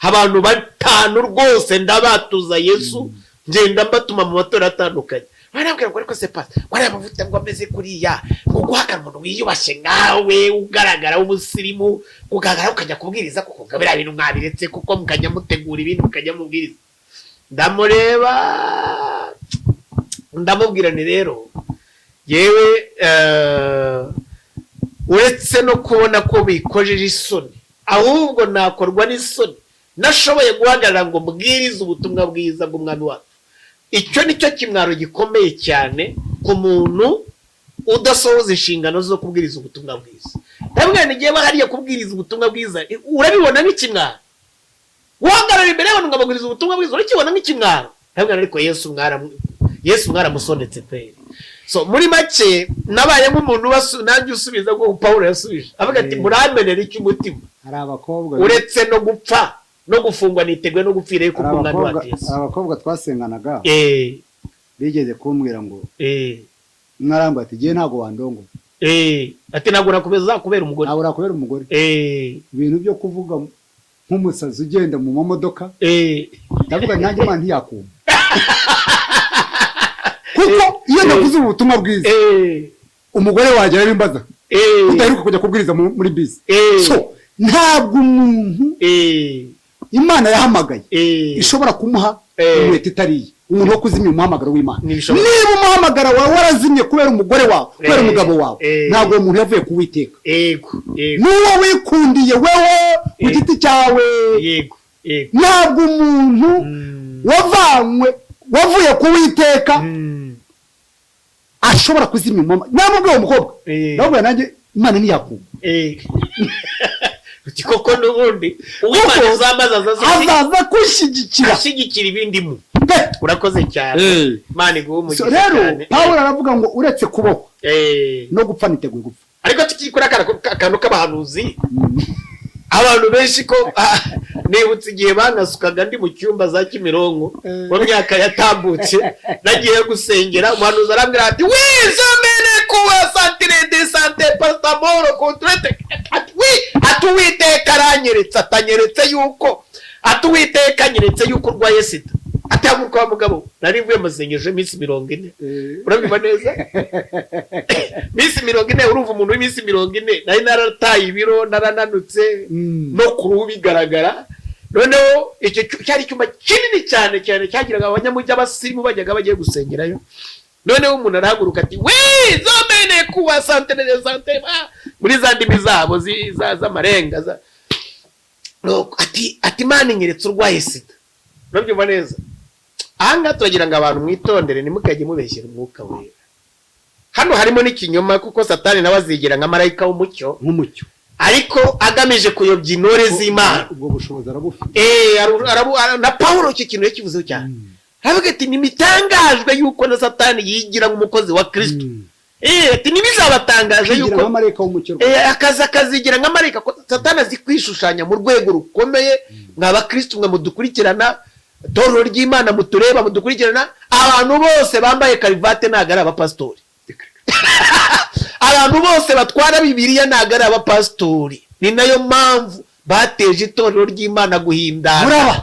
abantu 5 rwose ndabatuza Yesu ngenda mbatuma mu matora atandukanye barambwira ngo ariko se pastor wari amavuta ngo ameze kuriya ngo guhagara umuntu wiyubashye ngawe ugaragara w'umusirimu ugahagarara ukajya kubwiriza kuko ngabira ibintu mwabiretse kuko mukajya mutegura ibintu mukajya mubwiriza ndamureba ndamubwira ni rero yewe uretse no kubona ko bikojeje isoni ahubwo nakorwa n'isoni nashoboye guhagarara ngo mbwirize ubutumwa bwiza bw'umwami wacu icyo nicyo kimwaro gikomeye cyane ku muntu udasohoza inshingano zo kubwiriza ubutumwa bwiza ndabwira ngiye bahariye kubwiriza ubutumwa bwiza urabibona nk'ikimwaro uhagarara imbere y'abantu ngabaguriza ubutumwa bwiza urakibona nk'ikimwaro ndabwira ariko Yesu mwaramusondetse pe. So muri make nabaye nk'umuntu nanjye usubiza ngo Paulo yasubije avuga ati muramenera iki umutima hari abakobwa uretse no gupfa no gufungwa nitegwe no gupfira kuko umwana wa Yesu. Abakobwa twasenganaga bigeze kumbwira ngo mwaramba ati giye ntago wandongo ati ntago nakubeza kubera umugore ntago nakubera umugore ibintu byo kuvuga nk'umusazi ugenda mu mamodoka ndavuga nanjye man ntiyakumva kuko iyo navuze ubutumwa bwiza umugore waje yarimbaza utaheruka kujya kubwiriza muri bisi so ntabwo umuntu Imana yahamagaye ishobora kumuha umwete itariye umuntu wo kuzimya umuhamagaro w'Imana. Niba umuhamagara wawe warazimye kubera umugore wawe kubera umugabo wawe ntabwo umuntu yavuye kuwiteka n'uwo wikundiye wewe ku giti cyawe ntabwo umuntu wavuye kuwiteka ashobora kuzimya umuhamagaro namubwiye umukobwa ndabona nanjye Imana ntiyakumva koko n'ubundi uwimana zamaza azaza kushigikira ibindi mu urakoze cyane Imana iguhe umugisha rero Paulo aravuga ngo uretse kubohwa no gupfa niteguye gupfa ariko tukikora akantu k'abahanuzi abantu benshi ko nibutse igihe banasukaga ndi mu cyumba za Kimironko mu myaka yatambutse nagiye gusengera umuhanuzi arambwira ati wizomene kuwa santire de sante pastamoro kontrete atuwiteka aranyeretse atanyeretse yuko atuwiteka anyeretse yuko urwaye sida atamu kwa mugabo nari mvuye masengesho iminsi 40 urabiba neza iminsi 40 urumva umuntu w'iminsi 40 nari narataye ibiro narananutse no kuruhu bigaragara noneho icyo cyari cyuma kinini cyane cyagiraga abanyamujya abasirimu bajyaga bagiye gusengerayo noneho umuntu arahaguruka ati zomene kuwa santere de santere muri za ndimi zabo z'amarenga ati Imana inyeretse urwaye sida urabyumva neza ahanga turagira ngo abantu mwitondere nimukajye mubeshyera umwuka wera hano harimo n'ikinyoma kuko Satani nawe azigira nka marayika w'umucyo ariko agamije kuyobya intore z'Imana ubwo bushobozi arabufite na Paulo iki kintu yakivuzeho cyane aravuga ati nimitangajwe yuko na Satani yigira nk'umukozi wa Kristo ati nibizabatangaje yuko akazigira nka marayika Satani azi kwishushanya mu rwego rukomeye mwaba Kristo mwe mudukurikirana Torero ry'Imana mutureba mudukurikirana abantu bose bambaye karivate nagara abapastori abantu bose batwara Bibiliya nagara abapastori ni nayo mpamvu bateje Itorero ry'Imana guhindana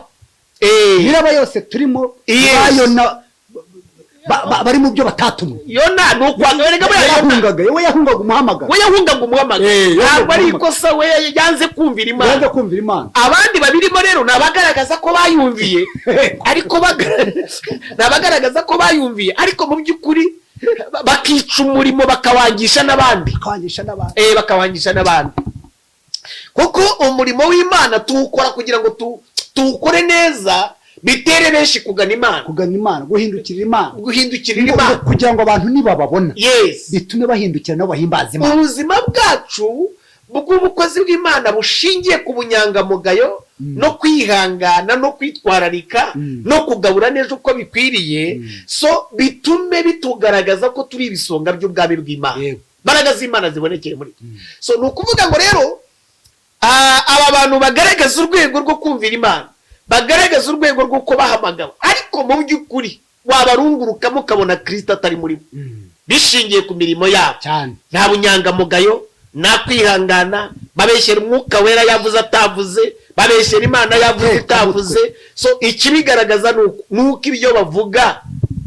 miraba yose turimo bayona bari mu byo batatumwe yona nukwanga yahungaga umuhamagara ntabwo ari ikosa we yanze kumvira Imana abandi babirimo rero nabagaragaza ko bayumviye ariko mu by'ukuri bakica umurimo bakawangisha n'abandi kuko umurimo w'Imana tuwukora kugira ngo tuwukore neza bitere benshi kugana Imana guhindukirira Imana kugira ngo abantu nibababona bitume bahindukira nabo bahimbaza Imana. Ubuzima bwacu bw'ubukozi bw'Imana bushingiye ku bunyangamugayo no kwihangana no kwitwararika no kugabura neza uko bikwiriye so bitume bitugaragaza ko turi ibisonga by'ubwami bw'Imana baraga z'Imana zibonekeye muri so nukuvuga ngo rero aba bantu bagaragaza urwego rwo kumvira Imana bagaragaza urwego rw'uko bahamagawe ariko mu by'ukuri wabarungurukamo ukabona Kristo atari muri bo bishingiye ku mirimo yabo nta bunyangamugayo nta kwihangana babeshyera umwuka wera yavuze atavuze babeshyera Imana yavuze itavuze so ikibigaragaza nuko ibyo bavuga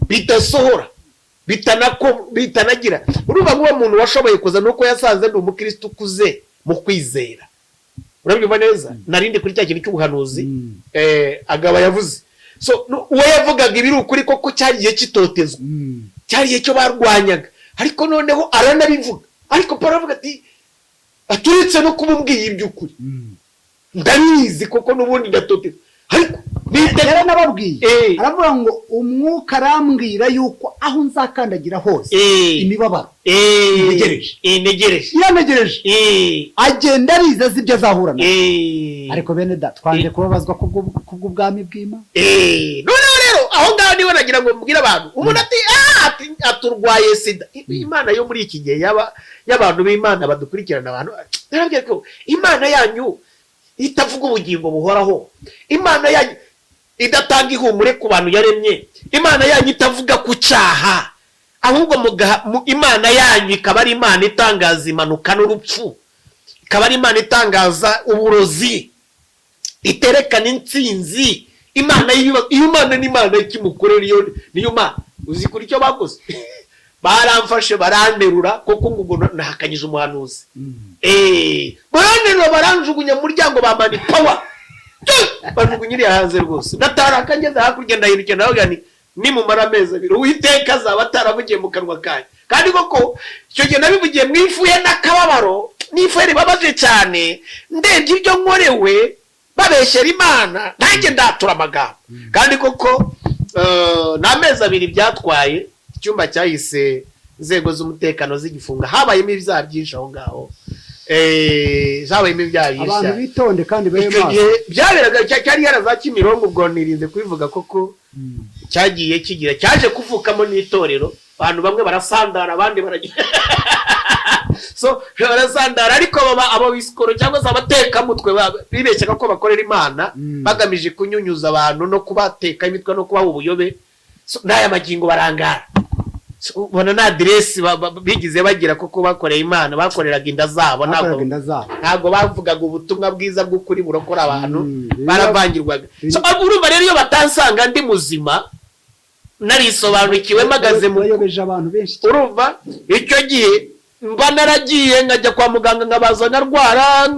bidasohora bitanagira urumva nk'uwo muntu washoboye kuza nuko yasanze ndi umukristo ukuze mu kwizera urabyumva neza narindi kuri cya kintu cy'ubuhanuzi agaba yavuze so uwo yavugaga ibiri ukuri koko cyari igihe cy'itotezwa cyari igihe cyo barwanyaga ariko noneho aranabivuga ariko Paulo avuga ati aturetse no kumubwiye iby'ukuri ndabizi koko n'ubundi ndatotezwa ariko yari nababwiye aravuga ngo umwuka arambwira yuko aho nzakandagira hose imibabaro iranegereje agenda ariza azi ibyo azahura nabyo ariko bene da twanze kubabazwa kubw'ubwami bw'Imana. Noneho rero aho ngaho niho nagira ngo mbwire abantu umuntu ati aturwaye sida. Imana yo muri iki gihe y'abantu b'Imana badukurikirana abantu narabwiye ko Imana yanyu itavuga ubugingo buhoraho, Imana yanyu idatanga ihumure ku bantu yaremye, Imana yanyu itavuga ku cyaha, ahubwo Imana yanyu ikaba ari Imana itangaza impanuka n'urupfu, ikaba ari Imana itangaza uburozi, iterekana intsinzi. Imana Imana ni Imana ikimukorera niyo Mana. Uzi kuri icyo bakoze? Baramfashe baranderura koko ngo nahakanyije umuhanuzi. Baranderura baranjugunya mu muryango bamani power. Bajugunyiriye hanze rwose. Nataraka ngeze hakurya ndahirukira navuga ni mu marameza biro Uwiteka azaba ataravugiye mu kanwa kanyu. Kandi koko icyo gihe nabivugiye mwifuye n'akababaro, nifere babaje cyane, ndebye ibyo nkorewe babeshyera Imana, nanjye ndatura amagambo. Kandi koko n'amezi 2 byatwaye, icyumba cyahise inzego z'umutekano zigifunga, habayemo ibyaha byinshi aho ngaho. Habayemo ibyaha byinshi. Abantu bitonde kandi baye maso. Byaberaga cyari yaraza Kimirongo, ubwo nirinze kubivuga koko cyagiye kigira cyaje kuvukamo n'itorero, abantu bamwe barasandara abandi baragira so barasandara, ariko abo bisikoro cyangwa se abateka mutwe bibeshyaga ko bakorera Imana bagamije kunyunyuza abantu no kubateka imitwe no kubaha ubuyobe. N'aya magingo barangara, ubona na address bigize bagira koko bakoreye Imana, bakoreraga inda zabo, ntabwo bavugaga ubutumwa bwiza bw'ukuri burokora abantu, baravangirwaga. Urumva rero iyo batansanga ndi muzima narisobanukiwe magaze mu bayobeje abantu benshi, urumva icyo gihe mba naragiye nkajya kwa muganga nkabaza nkarwara,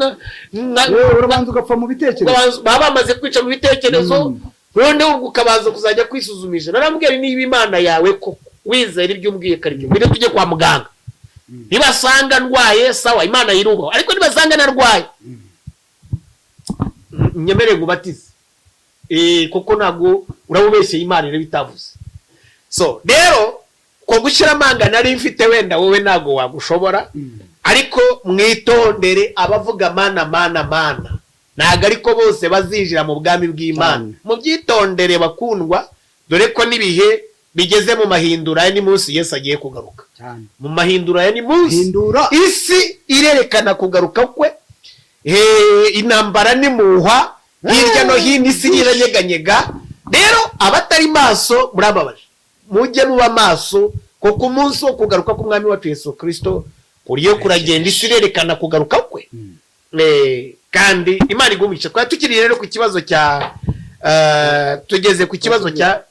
urabanza ugapfa mu bitekerezo, baba bamaze kwica mu bitekerezo, noneho ukabaza kuzajya kwisuzumisha. Narambwira niba Imana yawe koko wizera ibyo umbwiye karibyo, mbere tujye kwa muganga. Nibasanga ndwaye sawa, Imana yirubaho, ariko nibasanga narwaye nyemere ngubatize, kuko ntabwo urabubeshye Imana ire bitavuze. So rero ko gushyira amanga nari mfite wenda wowe ntabwo wagushobora, ariko mwitondere abavuga mana ntabwo ariko bose bazinjira mu bwami bw'Imana. Mu byitondere bakundwa, dore ko nibihe bigeze mu mahindura ni munsi Yesu agiye kugaruka. Mu mahindura ni munsi isi irerekana kugaruka kwe, intambara ni muha hirya no hino, isi iranyeganyega. Rero abatari maso murababaje, mujye muba maso, kuko umunsi wo kugaruka k'umwami wacu Yesu Kristo uriyo kuragenda, isi irerekana kugaruka kwe. Kandi Imana igumisha. Twari tukiri rero ku kibazo tugeze ku kibazo cya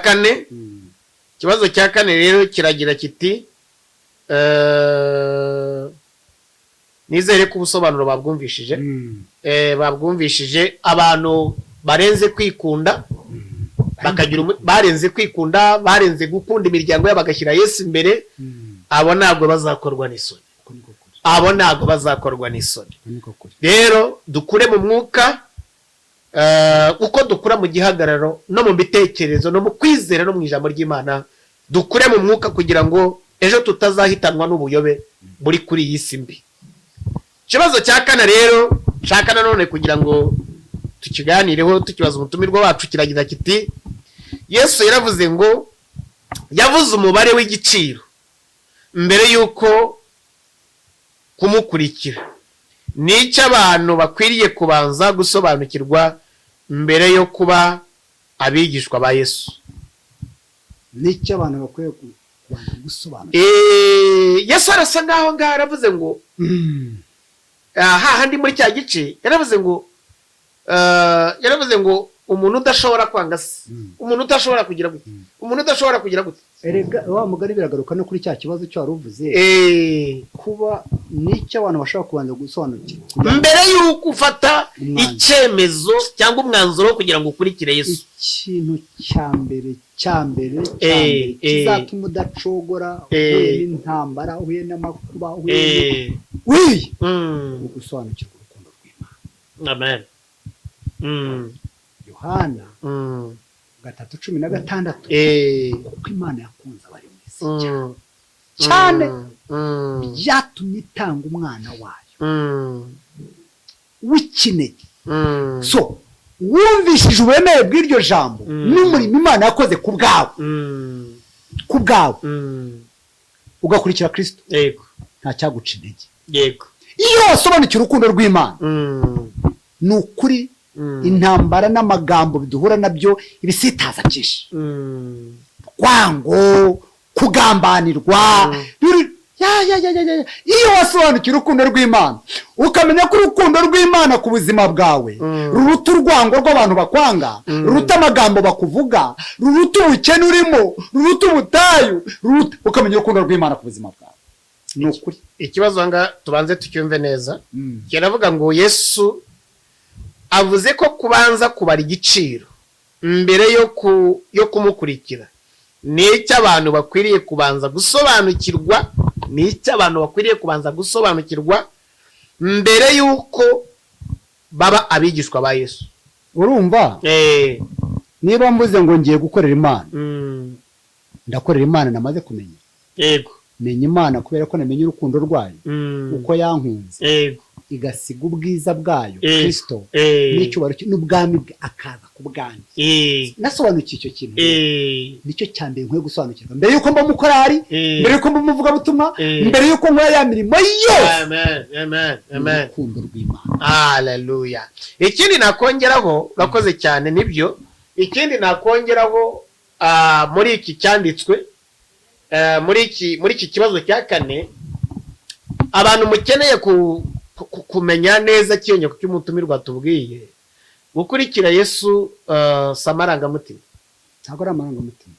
kane. Ikibazo cya kane rero kiragira kiti, nizere ko ubusobanuro babwumvishije. Abantu barenze kwikunda, barenze kwikunda, barenze gukunda imiryango yabo bagashyira Yesu imbere, abo ntabwo bazakorwa n'isoni. Rero dukure mu mwuka, uko dukura mu gihagararo no mu bitekerezo no mu kwizera no mu ijambo ry'Imana, dukure mu mwuka kugira ngo ejo tutazahitanwa n'ubuyobe buri kuri iyi si mbi. Ikibazo cya kane rero nshaka nanone kugira ngo tukiganireho, tukibaza umutumirwa wacu, kiragira kiti, Yesu yaravuze ngo yavuze umubare w'igiciro mbere yuko kumukurikira. N'icyo abantu bakwiriye kubanza gusobanukirwa mbere yo kuba abigishwa ba Yesu. N'icyo abantu bakwiye kubanza gusobanukirwa. Yesu arasa ngaho ngaho aravuze ngo hahandi muri cya gice yaravuze ngo umuntu udashobora kwanga se, umuntu udashobora kugira gute, umuntu udashobora kugira gute. Erega wa mugari biragaruka no kuri cya kibazo cyo wari uvuze, kuba n'icyo abantu bashaka kubanza gusobanukirwa mbere y'uko ufata icyemezo cyangwa umwanzuro kugira ngo ukurikire Yesu. Ikintu cya mbere kizatuma udacogora, uhuye n'intambara, uhuye n'amakuba, uhuye gusobanukirwa urukundo rw'Imana. Amen. Yohana 3:16 kuko Imana yakunze abari mu isi cyane byatumye itanga umwana wayo w'ikinege. So wumvishije uburemere bw'iryo jambo n'umurimo Imana yakoze ku bwawe ugakurikira Kristo, yego, nta cyaguca intege. yego, iyo wasobanukiwe urukundo rw'Imana ni ukuri intambara n'amagambo biduhura nabyo ibisitaza byinshi, rwango, kugambanirwa, iyo wasobanukiwe urukundo rw'Imana ukamenya ko urukundo rw'Imana ku buzima bwawe ruruta urwango rw'abantu bakwanga, ruruta amagambo bakuvuga, ruruta ubukene urimo, ruruta ubutayu, ukamenya urukundo rw'Imana ku buzima bwawe. Ni ukuri ikibazo nga tubanze tucyumve neza. Kiravuga ngo Yesu avuze ko kubanza kubara igiciro mbere yo kumukurikira n'icyo abantu bakwiriye kubanza gusobanukirwa, mbere y'uko baba abigishwa ba Yesu. Urumva? Niba mvuze ngo ngiye gukorera Imana, ndakorera Imana namaze kumenya. Yego. Menya Imana kubera ko namenye urukundo rwayo, uko yankunze. Yego. Igasiga ubwiza bwayo, Kristo, n'icyubahiro n'ubwami bwe akaza ku bwanjye. Nasobanukiye icyo kintu. Nicyo cyambere nkwiye gusobanukirwa mbere yuko mba mukorari, mbere yuko mba muvuga butumwa, mbere yuko nkora ya mirimo yose. Amen, amen, amen. Urukundo rw'Imana. Haleluya. Ikindi nakongeraho, urakoze cyane nibyo. Ikindi nakongeraho muri iki cyanditswe, muri iki kibazo cya 4, abantu mukeneye kumenya neza kiyonye ku cy'umutumirwa tubwiye, gukurikira Yesu samarangamutima, ntabwo ari amarangamutima.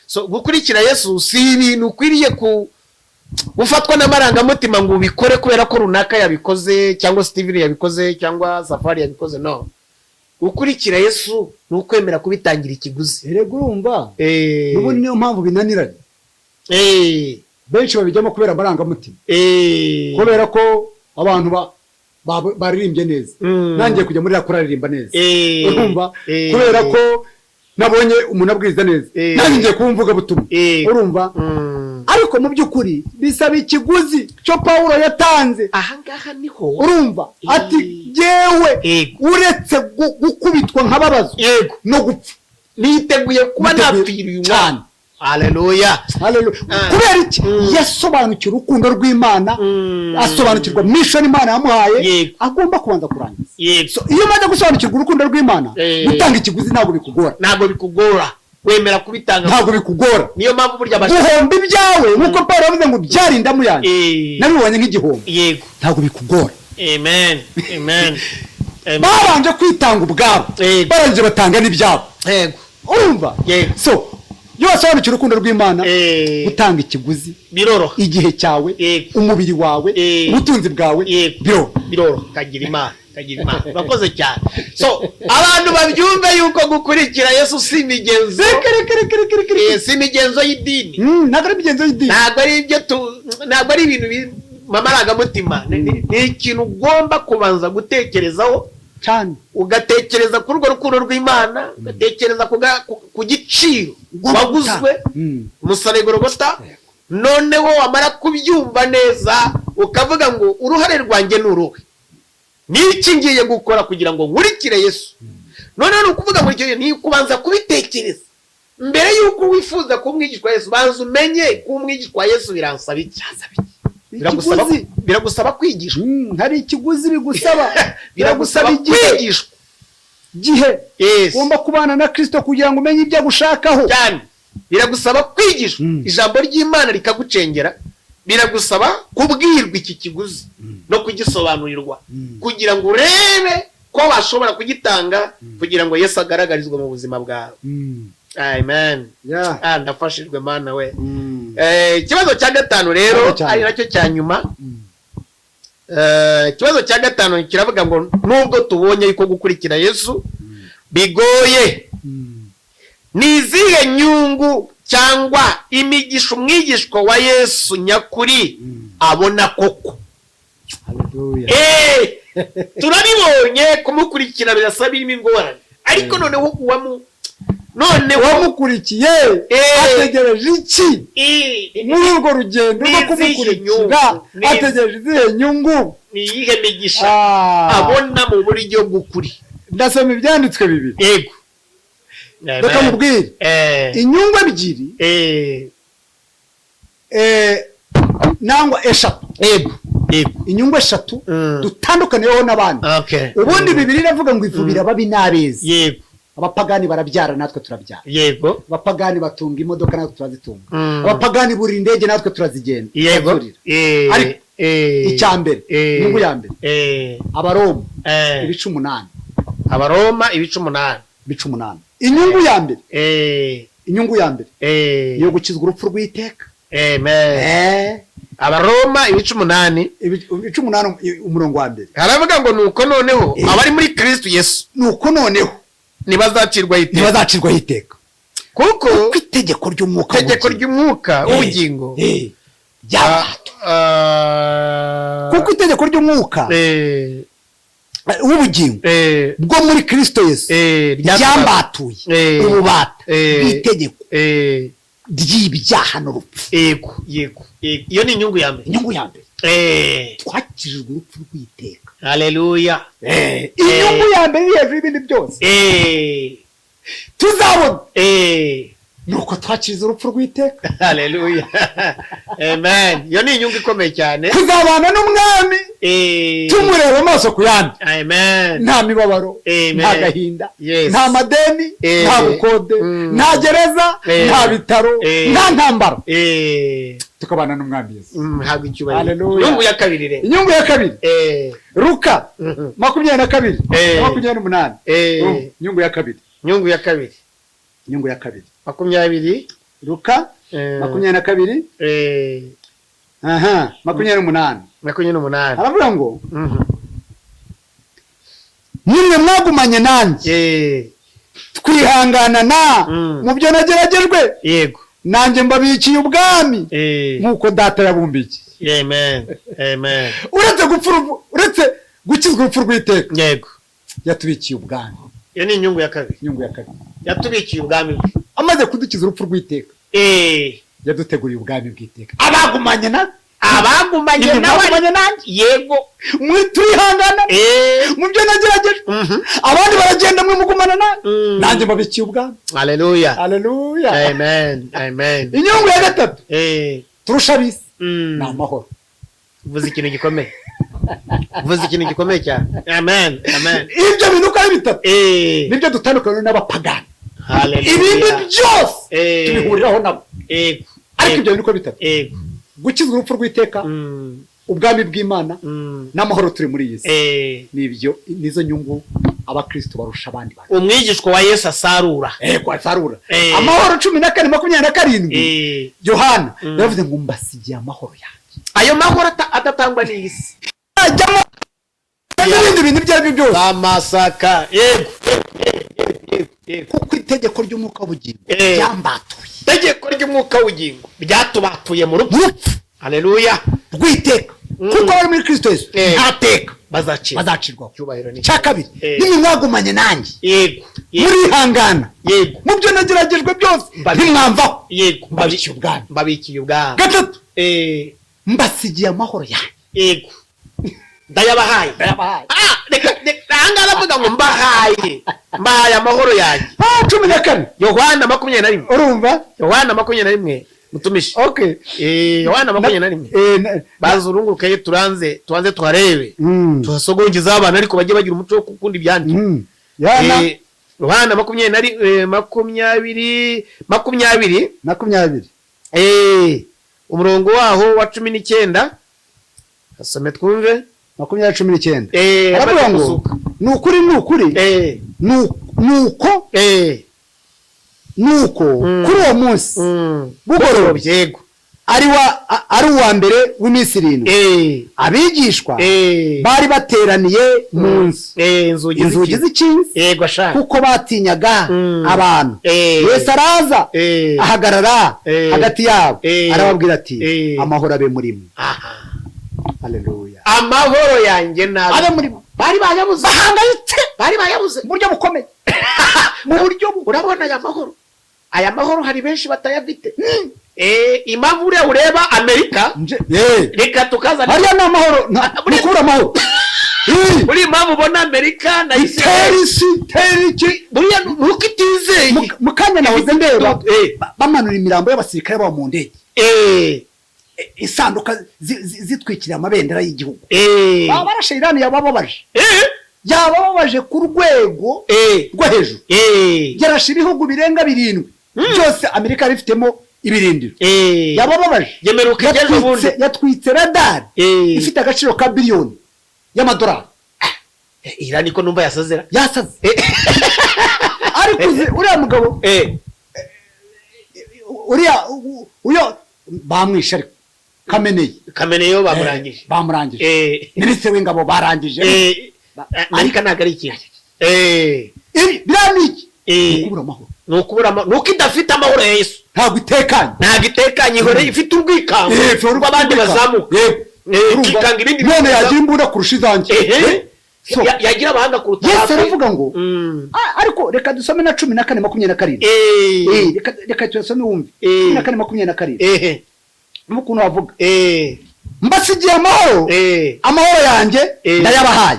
So gukurikira Yesu si ibintu ukwiriye gufatwa n'amarangamutima ngo ubikore kubera ko runaka yabikoze cyangwa Steven yabikoze cyangwa Safari yabikoze. No, gukurikira Yesu ni ukwemera kubitangira ikiguzi. Erega urumva, n'ubundi niyo mpamvu binaniranye. Benshi babijyamo kubera amarangamutima, kubera ko abantu baririmbye neza, nangiye kujya muri yakora aririmba neza. Urumva? Kubera ko nabonye umuntu abwiriza neza, nangiye ngiye kumvuga butumwa. Urumva? Ariko mu by'ukuri bisaba ikiguzi cyo Paulo yatanze. Aha ngaha niho urumva ati yewe uretse gukubitwa nk'ababazo no gupfa niteguye kuba napfiriye umwana. Haleluya, haleluya. Kubera iki? Yasobanukira urukundo rw'Imana, asobanukirwa mission Imana yamuhaye, agomba kubanza kurangiza. So iyo maze gusobanukirwa urukundo rw'Imana, gutanga ikiguzi ntabwo bikugora, wemera kubitanga ntabwo bikugora. Niyo mpamvu burya guhomba ibyawe nkuko Paulo yavuze ngo byari indamu yanjye nabibonye nk'igihombo, ntabwo bikugora. Amen, amen. Babanje kwitanga ubwabo, baranje batanga n'ibyabo. Urumva? So iyo wasobanukira urukundo rw'Imana, gutanga ikiguzi biroroha. Igihe cyawe, umubiri wawe, ubutunzi bwawe biroroha. Kagira Imana, kagira Imana. Urakoze cyane. So abantu babyumve yuko gukurikira Yesu si imigenzo, si imigenzo y'idini. Ntabwo ari imigenzo y'idini, ntabwo ari ibintu mamaragamutima. Ni ikintu ugomba kubanza gutekerezaho cyane, ugatekereza kuri urwo rukundo rw'Imana, ugatekereza ku giciro waguzwe umusaraba Golgotha. Noneho wamara kubyumva neza ukavuga ngo uruhare rwanjye n'uruhe, n'iki ngiye gukora kugira ngo nkurikire Yesu. Noneho ni ukuvuga muri icyo gihe ni kubanza kubitekereza mbere y'uko wifuza kumwigishwa Yesu. Banza umenye ko umwigishwa Yesu biransaba iki, biragusaba kwigishwa. Hari ikiguzi bigusaba, biragusaba kwigishwa gihe ugomba kubana na Kristo kugira ngo umenye ibyo agushakaho cyane. Biragusaba kwigishwa ijambo ry'Imana rikagucengera, biragusaba kubwirwa iki kiguzi no kugisobanurirwa kugira ngo urebe ko washobora kugitanga kugira ngo Yesu agaragarizwe mu buzima bwawe. Amen. Ndafashijwe Mana we. Ikibazo cya 5 rero ari nacyo cya nyuma. Ikibazo cya 5 kiravuga ngo nubwo tubonye yuko gukurikira Yesu bigoye, ni izihe nyungu cyangwa imigisha umwigishwa wa Yesu nyakuri abona koko? Haleluya. Turabibonye kumukurikira birasaba irimo ingorane, ariko noneho noneho wamukurikiye ategereje iki muri urwo rugendo rwo kumukurikira ategereje izihe nyungu ni iyihe migisha abona mu buryo bw'ukuri ndasoma ibyanditswe bibiri yego reka mubwire inyungu ebyiri nangwa eshatu yego inyungu eshatu dutandukaniyeho n'abandi ubundi bibiri iravuga ngo ivubira ababi n'abeza yego abapagani barabyara natwe turabyara yego abapagani batunga imodoka natwe turazitunga abapagani burira indege natwe turazigenda yego ariko icyambere inyungu ya mbere abaroma ibice 8 abaroma ibice 8 inyungu ya mbere yo gukizwa urupfu rw'iteka amen abaroma ibice 8 umurongo wa mbere haravuga ngo nuko noneho abari muri Kristo Yesu nuko noneho nibazacirwaho iteka kuko itegeko ry'umwuka w'ubugingo kuko itegeko ry'umwuka w'ubugingo bwo muri Kristo Yesu ryambatuye ububata bw'itegeko ry'ibyaha n'urupfu yego iyo ni inyungu ya mbere twakijijwe urupfu rw'iteka haleluya inyungu ya mbere hejuru y'ibindi byose tuzabona nuko twakiriza urupfu rw'iteka haleluya amen iyo ni inyungu ikomeye cyane kuzabana n'umwami tumureba amaso ku yandi amen nta mibabaro nta gahinda nta madeni nta bukode nta gereza nta bitaro nta ntambara tukabana n'umwami Yesu ntabwo icyubahiro inyungu ya kabiri Luka 22 28 inyungu ya kabiri 20 Luka 22 28 aravuga ngo nimwe mwagumanye nanjye twihanganana mu byo nageragejwe yego nanjye mbabikiye ubwami nk'uko data yabumbikiye amen uretse gukizwa urupfu rw'iteka yego yatubikiye ubwami iyo ni inyungu ya kabiri yatubikiye ubwami bwe amaze kudukiza urupfu rw'iteka yaduteguriye ubwami bw'iteka abagumanye nanjye yego turihangana mu byo nagerageje abandi baragenda mwe mugumana nanjye mbabikiye ubwami haleluya amen inyungu ya gatatu turusha abisi ni amahoro uvuze ikintu gikomeye cyane amen ibyo bintu uko ari bitatu nibyo dutandukanye n'abapagani ibindi byose tubihuriraho nabo ariko ibyo bintu uko bitatu gukizwa urupfu rw'iteka ubwami bw'Imana n'amahoro turi muri iyi si nibyo nizo nyungu abakristo barusha abandi bantu umwigishwa wa Yesu asarura amahoro 14:27 Yohana yavuze ngo mbasigiye amahoro yanjye ayo mahoro atatangwa n'isi ajyamo n'ibindi bintu byari byose amasaka yego kuko itegeko ry'umwuka w'ubugingo ryambatuye itegeko ry'umwuka w'ubugingo ryatubatuye mu rupfu haleluya rw'iteka kuko bari muri Kristo Yesu ntateka bazacirwaho cyubahiro ni cyakabiri nimwe mwagumanye nanjye yego murihangana mu byo nageragejwe byose ntimwamvaho yego mbabikiye ubwami gatatu mbasigiye amahoro yanjye yego ndayabahaye reka aravuga ngo mbahaye amahoro yanjye 14 Yohana 21 urumva Yohana 21 mutumishi Yohana 21 bazurungurukaye tuanze tuharebe tuhasogongeza abana ariko bajye bagira umuco wo gukunda ibyandi Yohana 20 umurongo waho wa 19 asome twumve 19 aravuga ngo nukuri nuko kuri uwo munsi bugorobye yego ari uwa mbere w'iminsi 7 abigishwa bari bateraniye mu nzu inzugi z'ikinzi yego ashaka kuko batinyaga abantu Yesu araza ahagarara hagati yabo arababwira ati amahoro abe muri mwe haleluya amahoro yanjye nabe abe muri mwe bari bayabuze bahangayitse bari bayabuze buryo bukomeye mu buryo urabona aya mahoro hari benshi batayafite. Impamvu uriya ureba Amerika reka tukazana hariya ni amahoro nukura amahoro buri mpamvu ubona Amerika na Israel buriya nuko itizeye mu kanya nahoze ndeba bamanura imirambo y'abasirikare babo mu ndege isanduka zitwikiriye amabendera y'igihugu barashe Irani yababaje ku rwego rwo hejuru yarashe ibihugu birenga 7 byose Amerika rifitemo ibirindiro yababaje yatwitse radar ifite agaciro ka billion y'amadolari. Irani ko numva yasaze ariko uriya mugabo uriya bamwishe ariko Kamenei yo bamurangije minisitiri w'ingabo barangije ariko ntago ari ikintu biraniki nukubura amahoro nuko idafite amahoro ya Yesu ntabwo itekanye ihore ifite ubwikango rw'abandi bazamuka ikikanga ibindi none yagira imbunda kurusha izanjye yagira abahanga kuruta Yesu aravuga ngo ariko reka dusome na 14:27 reka tusome wumve 14:27 n'ukuntu avuga mbasigiye amahoro yanjye ndayabahaye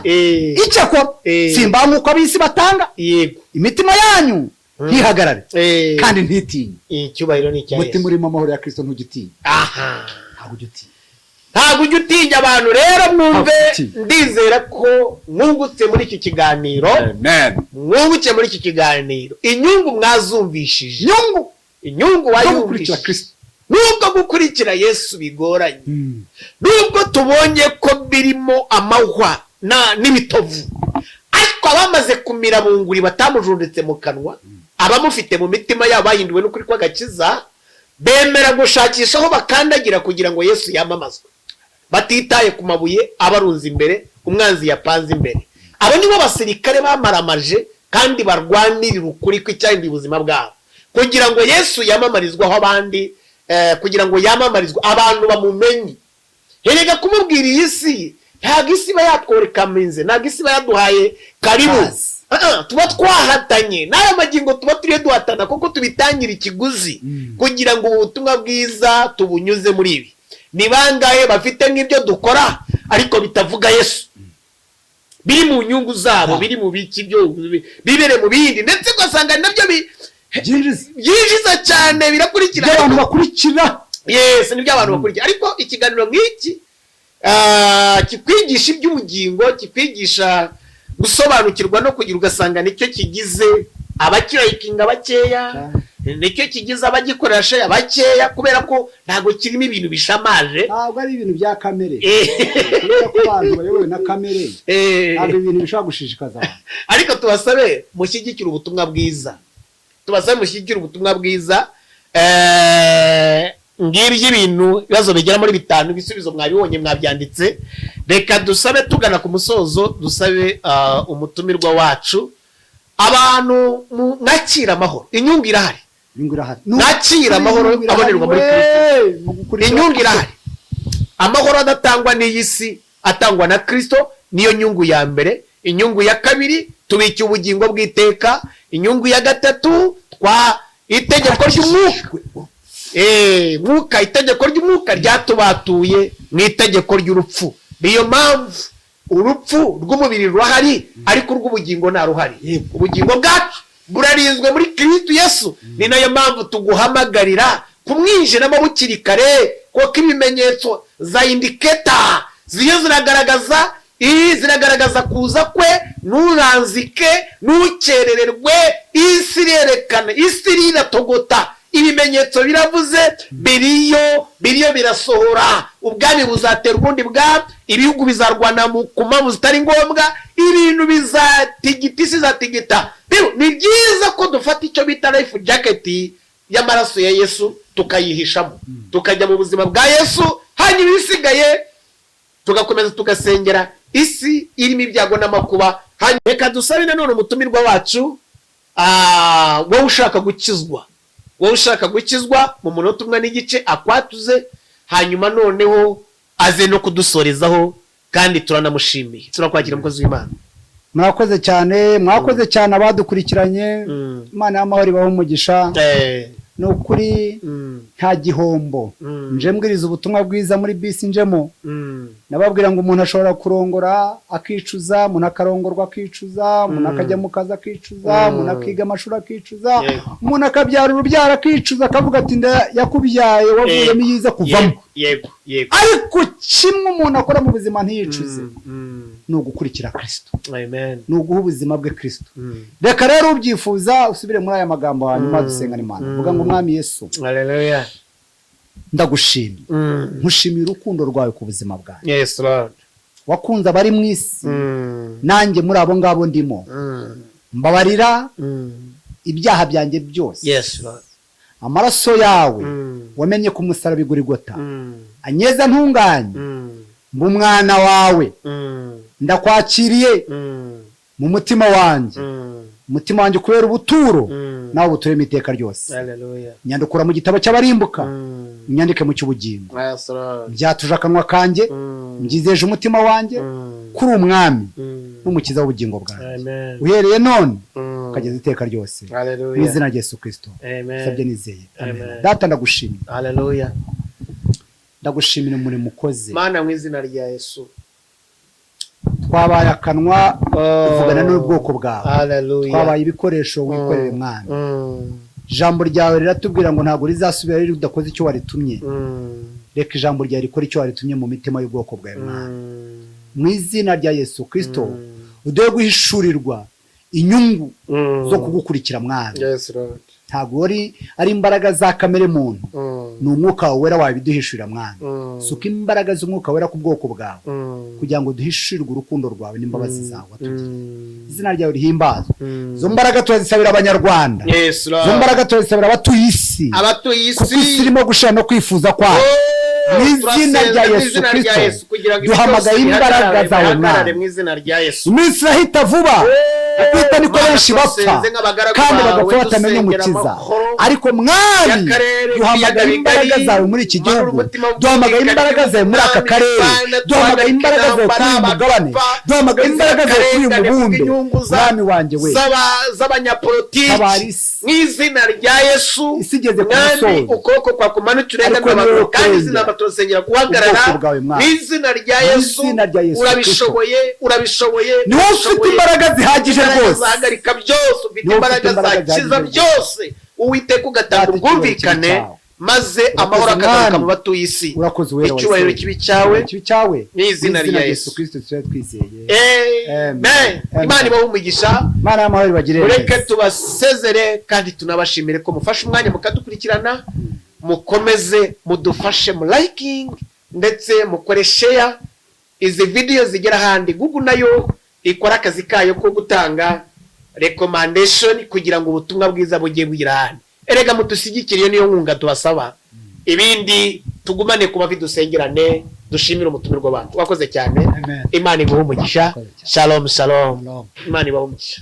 icyakora simba nkuko abisi batanga imitima yanyu ntihagarare kandi ntitinye icyubahiro ni cyaje mutima urimo amahoro ya Kristo ntugitinye ntabwo ujya utinya abantu rero mwumve ndizera ko mwungutse muri iki kiganiro inyungu mwazumvishije inyungu wayumvishije nubwo gukurikira Yesu bigoranye nubwo tubonye ko birimo amahwa n'ibitovu ariko abamaze kumira bunguri batamujunditse mu kanwa abamufite mu mitima yabo bahinduwe n'ukuri kw'agakiza bemera gushakisha aho bakandagira kugira ngo Yesu yamamazwe batitaye ku mabuye abarunze imbere umwanzi yapanze imbere. Abo nibo basirikare bamaramaje kandi barwanirira ukuri kw'icyahinduye ubuzima bwabo kugira ngo Yesu yamamarizwaho abandi kugira ngo yamamarizwe abantu bamumenye. Herega kumubwira iyi si ntabwo isi iba yatworekamize ntabwo isi iba yaduhaye karibu tuba twahatanye n'aya magingo tuba turiye duhatana kuko tubitangira ikiguzi kugira ngo ubutumwa bwiza tubunyuze muri ibi. Ni bangahe bafite nk'ibyo dukora ariko bitavuga Yesu biri mu nyungu zabo biri mu biki byo bibere mu bindi ndetse ugasanga nabyo byinjiza cyane birakurikira abantu bakurikira nibyo abantu bakurikira. Ariko ikiganiro nk'iki kikwigisha iby'ubugingo kikwigisha gusobanukirwa no kugira ugasanga nicyo kigize abakirayikinga bakeya nicyo kigize abagikoresha bakeya kubera ko ntago kirimo ibintu bishamaje ntabwo ari ibintu bya kamere kubera ko abantu bayobowe na kamere ntabwo ibintu bishobora gushishikaza abantu. Ariko tubasabe mushyigikira ubutumwa bwiza ngibyo ibintu ibibazo bigera muri 5 ibisubizo mwabibonye mwabyanditse. Reka dusabe tugana ku musozo dusabe umutumirwa wacu abantu mwakira amahoro. Inyungu irahari mwakira amahoro abonerwa muri Kristo. Inyungu irahari. Amahoro adatangwa n'iyi si atangwa na Kristo niyo nyungu ya mbere. Inyungu ya kabiri tubikiye ubugingo bw'iteka. Inyungu ya gatatu itegeko ry'umwuka itegeko ry'umwuka ryatubatuye mu itegeko ry'urupfu. Niyo mpamvu urupfu rw'umubiri rurahari ariko urw'ubugingo nta ruhari. Ubugingo bwacu burarinzwe muri Kristo Yesu. Ni nayo mpamvu tuguhamagarira kumwinjiramo bukiri kare kuko ibimenyetso za indicator ziragaragaza kuza kwe. Nuranzike nukerererwe isi irerekana isi iratogota ibimenyetso biravuze biriyo birasohora. Ubwami buzatera ubundi bwa ibihugu bizarwana ku mpamvu zitari ngombwa ibintu bizatigita isi zatigita. Ni byiza ko dufata icyo bita life jacket y'amaraso ya Yesu tukayihishamo tukajya mu buzima bwa Yesu hanyuma isigaye tugakomeza tugasengera isi irimo ibyago n'amakuba. Reka dusabe nanone umutumirwa wacu wowe ushaka gukizwa mu munota umwe n'igice akwatuze hanyuma noneho aze no kudusorezaho kandi turanamushimiye. Turakwakira mukozi w'Imana. mwakoze cyane abadukurikiranye. Imana y'amahoro ibahe umugisha. Ni ukuri nta gihombo nje mbwiriza ubutumwa bwiza muri bisi njemo. Nababwira ngo umuntu ashobora kurongora akicuza, umuntu akarongorwa akicuza, umuntu akajya mu kazi akicuza, umuntu akiga amashuri akicuza, umuntu akabyara urubyaro akicuza, akavuga ati yakubyaye wavuyemo yiza kuvamo. Ariko kimwe umuntu akora mu buzima ntiyicuze ni ugukurikira Kristo, ni uguha ubuzima bwe Kristo. Reka rero ubyifuza usubire muri aya magambo hanyuma dusengana Imana. Vuga ngo Mwami Yesu, haleluya, ndagushimye, nkushimiye urukundo rwawe ku buzima bwanjye. Yes Lord. Wakunze abari mu isi, nanjye muri abo ngabo ndimo. Mbabarira ibyaha byanjye byose. Yes Lord. Amaraso yawe wamenye ku musaraba igurigota, anyeza ntunganye. Mbu mwana wawe, ndakwakiriye mu mutima wanjye. Umutima wanjye kubera ubuturo, nawe buturemo iteka ryose. Haleluya. Nyandukura mu gitabo cy'abarimbuka, nyandike mu cy'ubugingo. Byatuje akanwa kanjye, mbyizeje umutima wanjye kuri umwami n'umukiza w'ubugingo bwanjye, uhereye none ukageza iteka ryose. Mu izina rya Yesu Kristo sabye nizeye, amen. Data ndagushimira. Haleluya. Ndagushimira umurimo ukoze Mana, mu izina rya Yesu. Twabaye akanwa uvugana n'ubwoko bwawe. Haleluya. Twabaye ibikoresho wikoreye Mwana. Ijambo ryawe riratubwira ngo ntabwo rizasubira riri udakoze icyo waritumye. Reka ijambo ryawe rikora icyo waritumye mu mitima y'ubwoko bwawe Mwana. Mu izina rya Yesu Kristo uduhe guhishurirwa inyungu zo kugukurikira Mwana. Yes Lord. Ntabwo ari imbaraga za kamere muntu, ni umwuka wawe wera wabiduhishurira Mwana. Suka imbaraga z'umwuka wera ku bwoko bwawe kugira ngo duhishurirwe urukundo rwawe n'imbabazi zawe watugiriye. Izina ryawe rihimbazwe. Zo mbaraga turazisabira abanyarwanda. Yes Lord. Zo mbaraga turazisabira abatuye isi, kuko isi irimo gushira no kwifuza kwayo. Mu izina rya Yesu Kristo duhamagaye imbaraga zawe Mwana. Iminsi irahita vuba, kwita niko benshi bapfa kandi bagapfa batamenye umukiza. Ariko Mwami, duhamagaye imbaraga zawe muri iki gihugu, duhamagaye imbaraga zawe muri aka karere, duhamagaye imbaraga zawe kuri uyu mugabane, duhamagaye imbaraga zawe kuri uyu mubumbe. Mwami wanjye we, z'abanyapolitiki mu izina rya Yesu, isigeze ku musozo ukuboko kwa kumana turenga n'abagabo kandi izina batosengera guhagarara mu izina rya Yesu. Urabishoboye, urabishoboye, ni wowe ufite imbaraga zihagije rwose, zahagarika byose, ufite imbaraga zakiza byose. Uwiteka ugatanga ubwumvikane maze amahoro akagaruka mu batuye isi. Icyubahiro kibi cyawe mu izina rya Yesu Kristo twizeye. Amen. Imana ibahe umugisha. Imana y'amahoro ibagirire. Ureke tubasezere kandi tunabashimire ko mufashe umwanya mukadukurikirana. Mukomeze mudufashe mu liking ndetse mukore share izi video zigera handi. Google nayo ikora akazi kayo ko gutanga recommendation kugira ngo ubutumwa bwiza bugiye bugira handi. Erega mutusigikiriye niyo nkunga tubasaba. Ibindi tugumane kuba vidusengerane, dushimire umutumirwa wacu. Wakoze cyane. Imana iguhe umugisha. Shalom shalom. Imana ibahe umugisha.